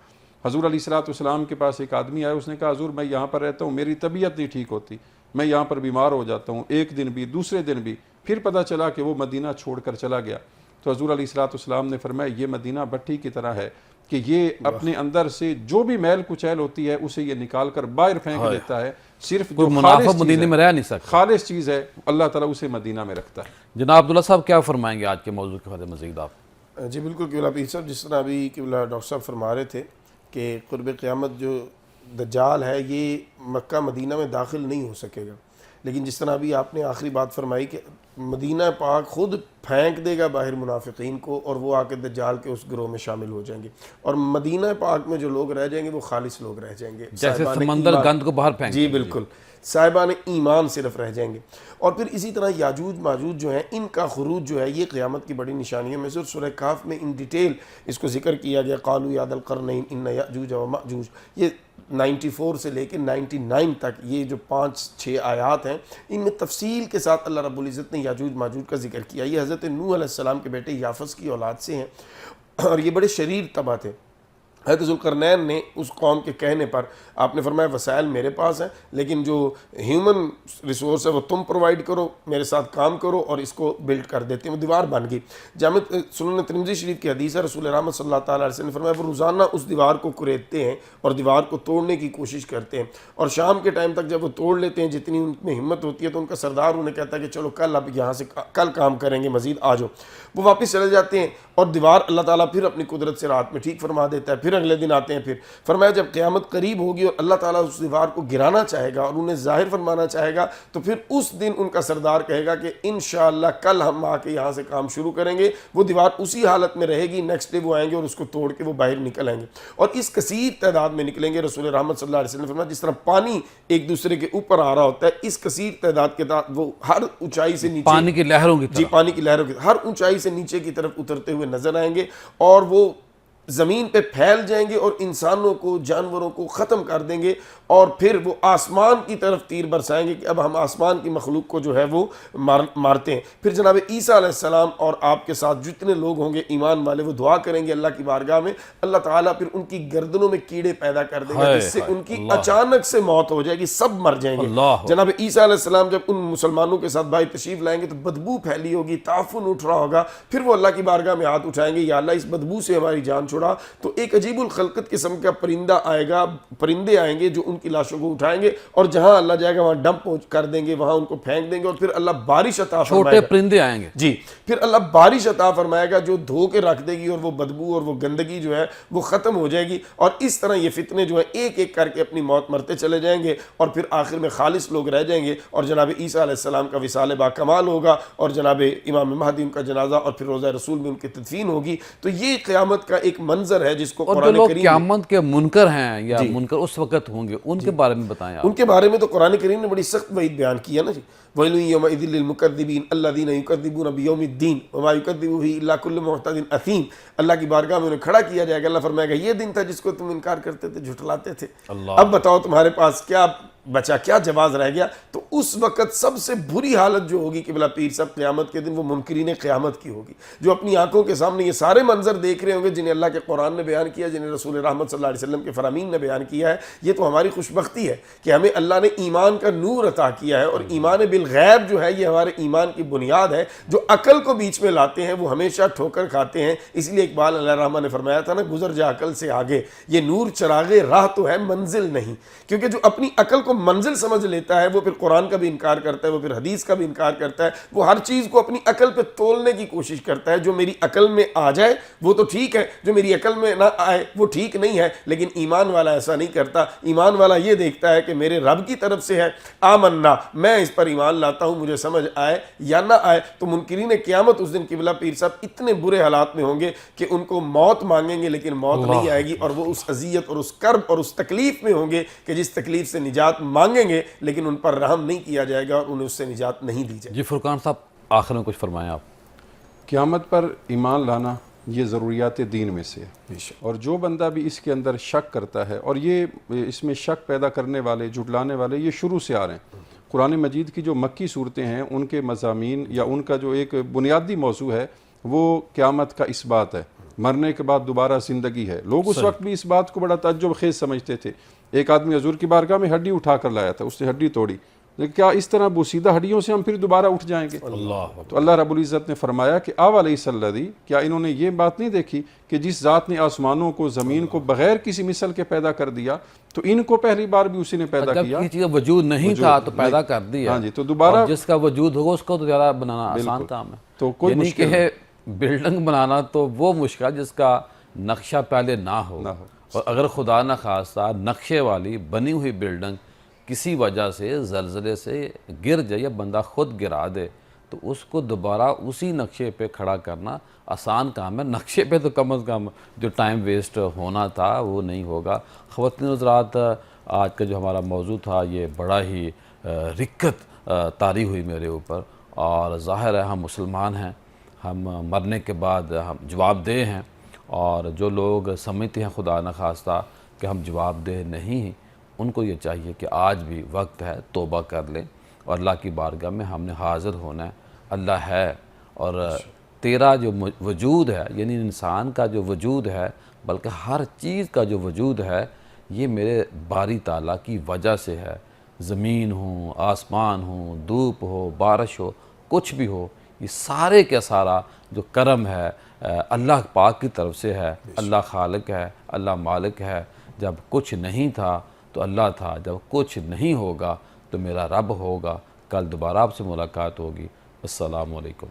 حضور علیہ الصلوۃ والسلام کے پاس ایک آدمی آیا، اس نے کہا حضور میں یہاں پر رہتا ہوں، میری طبیعت نہیں ٹھیک ہوتی، میں یہاں پر بیمار ہو جاتا ہوں، ایک دن بھی دوسرے دن بھی، پھر پتہ چلا کہ وہ مدینہ چھوڑ کر چلا گیا۔ تو حضور علیہ الصلوۃ والسلام نے فرمایا یہ مدینہ بھٹی کی طرح ہے کہ یہ اپنے اندر سے جو بھی میل کچیل ہوتی ہے اسے یہ نکال کر باہر پھینک دیتا ہے، صرف جو منافق مدینے میں رہ نہیں سکتا، خالص چیز ہے اللہ تعالیٰ اسے مدینہ میں رکھتا ہے۔ جناب عبداللہ صاحب کیا فرمائیں گے آج کے موضوع کے بارے مزید آپ؟ جی بالکل قبلہ پیر صاحب، جس طرح ابھی قبلہ ڈاکٹر صاحب فرما رہے تھے کہ قرب قیامت جو دجال ہے یہ مکہ مدینہ میں داخل نہیں ہو سکے گا، لیکن جس طرح ابھی آپ نے آخری بات فرمائی کہ مدینہ پاک خود پھینک دے گا باہر منافقین کو اور وہ آ کے دجال کے اس گروہ میں شامل ہو جائیں گے، اور مدینہ پاک میں جو لوگ رہ جائیں گے وہ خالص لوگ رہ جائیں گے، جیسے سمندر گند کو باہر پھینک، جی بالکل، صاحبان ایمان صرف رہ جائیں گے۔ اور پھر اسی طرح یاجوج ماجوج جو ہیں ان کا خروج جو ہے یہ قیامت کی بڑی نشانیوں میں سے، سورہ کہف میں ان ڈیٹیل اس کو ذکر کیا گیا، قالوا یا ذا القرنین ان یاجوج و ماجوج، یہ 94 سے لے کے 99 تک یہ جو 5-6 آیات ہیں ان میں تفصیل کے ساتھ اللہ رب العزت نے یاجوج ماجوج کا ذکر کیا۔ یہ حضرت نوح علیہ السلام کے بیٹے یافس کی اولاد سے ہیں اور یہ بڑے شریر طبع تھے۔ حضرت ذوالقرنین نے اس قوم کے کہنے پر آپ نے فرمایا وسائل میرے پاس ہیں لیکن جو ہیومن ریسورس ہے وہ تم پرووائڈ کرو، میرے ساتھ کام کرو اور اس کو بلڈ کر دیتے ہیں۔ وہ دیوار بن گئی۔ جامع سنن ترمذی شریف کی حدیث ہے، رسول رحمت صلی اللہ تعالیٰ علیہ وسلم نے فرمایا وہ روزانہ اس دیوار کو کریدتے ہیں اور دیوار کو توڑنے کی کوشش کرتے ہیں، اور شام کے ٹائم تک جب وہ توڑ لیتے ہیں جتنی ان میں ہمت ہوتی ہے تو ان کا سردار انہیں کہتا ہے کہ چلو کل اب یہاں سے کل کام کریں گے، مزید آ جاؤ۔ وہ واپس چلے جاتے ہیں اور دیوار اللہ تعالیٰ پھر اپنی قدرت سے رات میں ٹھیک فرما دیتا ہے، پھر اگلے دن آتے ہیں۔ پھر فرمایا جب قیامت قریب ہوگی اور اللہ تعالیٰ اس دیوار کو گرانا چاہے گا اور انہیں ظاہر فرمانا چاہے گا تو پھر اس دن ان کا سردار کہے گا کہ انشاءاللہ کل ہم آ کے یہاں سے کام شروع کریں گے۔ وہ دیوار اسی حالت میں رہے گی، نیکسٹ ڈے وہ آئیں گے اور اس کو توڑ کے وہ باہر نکل آئیں گے اور اس کثیر تعداد میں نکلیں گے۔ رسول رحمت صلی اللہ علیہ وسلم نے فرمایا جس طرح پانی ایک دوسرے کے اوپر آ رہا ہوتا ہے، اس کثیر تعداد کے ساتھ وہ ہر اونچائی سے نیچے، پانی کی لہروں کی طرح، جی پانی کی لہروں کی ہر اونچائی سے نیچے کی طرف اترتے ہوئے نظر آئیں گے اور وہ زمین پہ پھیل جائیں گے اور انسانوں کو جانوروں کو ختم کر دیں گے، اور پھر وہ آسمان کی طرف تیر برسائیں گے کہ اب ہم آسمان کی مخلوق کو جو ہے وہ مارتے ہیں۔ پھر جناب عیسیٰ علیہ السلام اور آپ کے ساتھ جتنے لوگ ہوں گے ایمان والے وہ دعا کریں گے اللہ کی بارگاہ میں، اللہ تعالیٰ پھر ان کی گردنوں میں کیڑے پیدا کر دے گا جس سے ان کی اچانک سے موت ہو جائے گی، سب مر جائیں گے۔ جناب عیسیٰ علیہ السلام جب ان مسلمانوں کے ساتھ باہر تشریف لائیں گے تو بدبو پھیلی ہوگی، تعفن اٹھ رہا ہوگا، پھر وہ اللہ کی بارگاہ میں ہاتھ اٹھائیں گے، یا اللہ اس بدبو سے ہماری جان چھڑا، تو ایک عجیب الخلقت قسم کا پرندہ آئے گا، پرندے آئیں گے جو ان کی لاشوں کو اٹھائیں گے اور جہاں اللہ جائے گا وہاں ڈمپ کر دیں گے، وہاں ان کو پھینک دیں گے اور پھر اللہ بارش عطا فرمائے گا، چھوٹے پرندے آئیں گے، جی پھر اللہ بارش عطا فرمائے گا جو دھو کے رکھ دے گی اور وہ بدبو اور وہ گندگی جو ہے وہ ختم ہو جائے گی، اور اس طرح یہ فتنے جو ہیں ایک ایک کر کے اپنی موت مرتے چلے جائیں گے اور پھر آخر میں خالص لوگ رہ جائیں گے اور جناب عیسیٰ علیہ السلام کا وصال با کمال ہوگا اور جناب امام مہدی ان کا جنازہ اور پھر روضہ رسول میں ان کی تدفین ہوگی۔ تو یہ قیامت کا ایک منظر ہے جس کو قرآن کریم، قیامت کے منکر ہیں یا منکر اس وقت ہوں گے ان کے بارے میں بتائیں آپ۔ ان کے بارے میں تو قرآن کریم نے بڑی سخت وعید بیان کی ہے نا جی، وَيْلٌ يَوْمَئِذٍ لِّلْمُكَذِّبِينَ الَّذِينَ يُكَذِّبُونَ بِيَوْمِ الدِّينِ وَمَا يُكَذِّبُ بِهِ إِلَّا كُلُّ مُعْتَدٍ أَثِيمٍ۔ اللہ کی بارگاہ میں انہیں کھڑا کیا جائے گا، اللہ فرمائے گا یہ دن تھا جس کو تم انکار کرتے تھے، جھٹلاتے تھے، اب بتاؤ تمہارے پاس کیا بچا، کیا جواز رہ گیا؟ تو اس وقت سب سے بری حالت جو ہوگی قبلہ پیر صاحب قیامت کے دن وہ منکرین قیامت کی ہوگی، جو اپنی آنکھوں کے سامنے یہ سارے منظر دیکھ رہے ہوں گے جنہیں اللہ کے قرآن نے بیان کیا، جنہیں رسول رحمت صلی اللہ علیہ وسلم کے فرامین نے بیان کیا ہے۔ یہ تو ہماری خوش بختی ہے کہ ہمیں اللہ نے ایمان کا نور عطا کیا ہے اور ایمان بالغیب غیب جو ہے یہ ہمارے ایمان کی بنیاد ہے. جو عقل کو بیچ میں لاتے ہیں وہ ہمیشہ ٹھوکر کھاتے ہیں. اس لیے اقبال علیہ الرحمہ نے فرمایا تھا نا، گزر جا عقل سے آگے، یہ نور چراغ راہ تو ہے منزل نہیں. کیونکہ جو اپنی عقل کو منزل سمجھ لیتا ہے وہ پھر قرآن کا بھی انکار کرتا ہے، وہ پھر حدیث کا بھی انکار کرتا ہے، وہ ہر چیز کو اپنی عقل پہ تولنے کی کوشش کرتا ہے. جو میری عقل میں آ جائے وہ تو ٹھیک ہے، جو میری عقل میں نہ آئے وہ ٹھیک نہیں ہے. لیکن ایمان والا ایسا نہیں کرتا. ایمان والا یہ دیکھتا ہے کہ میرے رب کی طرف سے ہے، آمنا، میں اس پر ایمان لاتا ہوں، مجھے سمجھ آئے یا نہ آئے. تو منکرین قیامت اس دن قبلہ پیر صاحب اتنے برے حالات میں ہوں گے کہ ان کو موت مانگیں گے لیکن موت نہیں آئے گی، اور وہ اس اذیت اور اس کرب اور اس تکلیف میں ہوں گے کہ جس تکلیف سے نجات مانگیں گے لیکن ان پر رحم نہیں کیا جائے گا اور انہیں اس سے نجات نہیں دی جائے گی. جی فرقان صاحب آخر میں کچھ فرمائیں آپ. قیامت پر ایمان لانا یہ ضروریات دین میں سے ہے، اور جو بندہ بھی اس کے اندر شک کرتا ہے، اور یہ اس میں شک پیدا کرنے والے، جھٹلانے والے یہ شروع سے آ رہے ہیں. قرآن مجید کی جو مکی صورتیں ہیں ان کے مضامین یا ان کا جو ایک بنیادی موضوع ہے وہ قیامت کا اس بات ہے، مرنے کے بعد دوبارہ زندگی ہے. لوگ اس وقت بھی اس بات کو بڑا تعجب خیز سمجھتے تھے. ایک آدمی حضور کی بارگاہ میں ہڈی اٹھا کر لایا تھا، اس نے ہڈی توڑی، لیکن کیا اس طرح بوسیدہ ہڈیوں سے ہم پھر دوبارہ اٹھ جائیں گے؟ تو اللہ رب العزت نے فرمایا کہ اولیس الذی، کیا انہوں نے یہ بات نہیں دیکھی کہ جس ذات نے آسمانوں کو، زمین کو بغیر کسی مثل کے پیدا کر دیا تو ان کو پہلی بار بھی اسی نے پیدا جب کیا. کسی چیز کا وجود نہیں تھا تو پیدا کر دیا. ہاں جی، تو دوبارہ اور جس کا وجود ہوگا اس کو تو زیادہ بنانا آسان کام ہے. تو کوئی یعنی مشکل کہ بلڈنگ بنانا تو وہ مشکل ہے جس کا نقشہ پہلے نہ ہو. اور اگر خدا نہ خواستہ نقشے والی بنی ہوئی بلڈنگ کسی وجہ سے زلزلے سے گر جائے یا بندہ خود گرا دے تو اس کو دوبارہ اسی نقشے پہ کھڑا کرنا آسان کام ہے. نقشے پہ تو کم از کم جو ٹائم ویسٹ ہونا تھا وہ نہیں ہوگا. خواتین حضرات، آج کا جو ہمارا موضوع تھا یہ بڑا ہی رکت طاری ہوئی میرے اوپر، اور ظاہر ہے ہم مسلمان ہیں، ہم مرنے کے بعد ہم جواب دہ ہیں، اور جو لوگ سمجھتے ہیں خدا نہ خواستہ کہ ہم جواب دہ نہیں ہیں ان کو یہ چاہیے کہ آج بھی وقت ہے، توبہ کر لیں اور اللہ کی بارگاہ میں ہم نے حاضر ہونا ہے. اللہ ہے، اور تیرا جو وجود ہے، یعنی انسان کا جو وجود ہے بلکہ ہر چیز کا جو وجود ہے یہ میرے باری تعالیٰ کی وجہ سے ہے. زمین ہو، آسمان ہو، دھوپ ہو، بارش ہو، کچھ بھی ہو، یہ سارے کا سارا جو کرم ہے اللہ پاک کی طرف سے ہے. اللہ خالق ہے، اللہ مالک ہے. جب کچھ نہیں تھا تو اللہ تھا، جب کچھ نہیں ہوگا تو میرا رب ہوگا. کل دوبارہ آپ سے ملاقات ہوگی. السلام علیکم.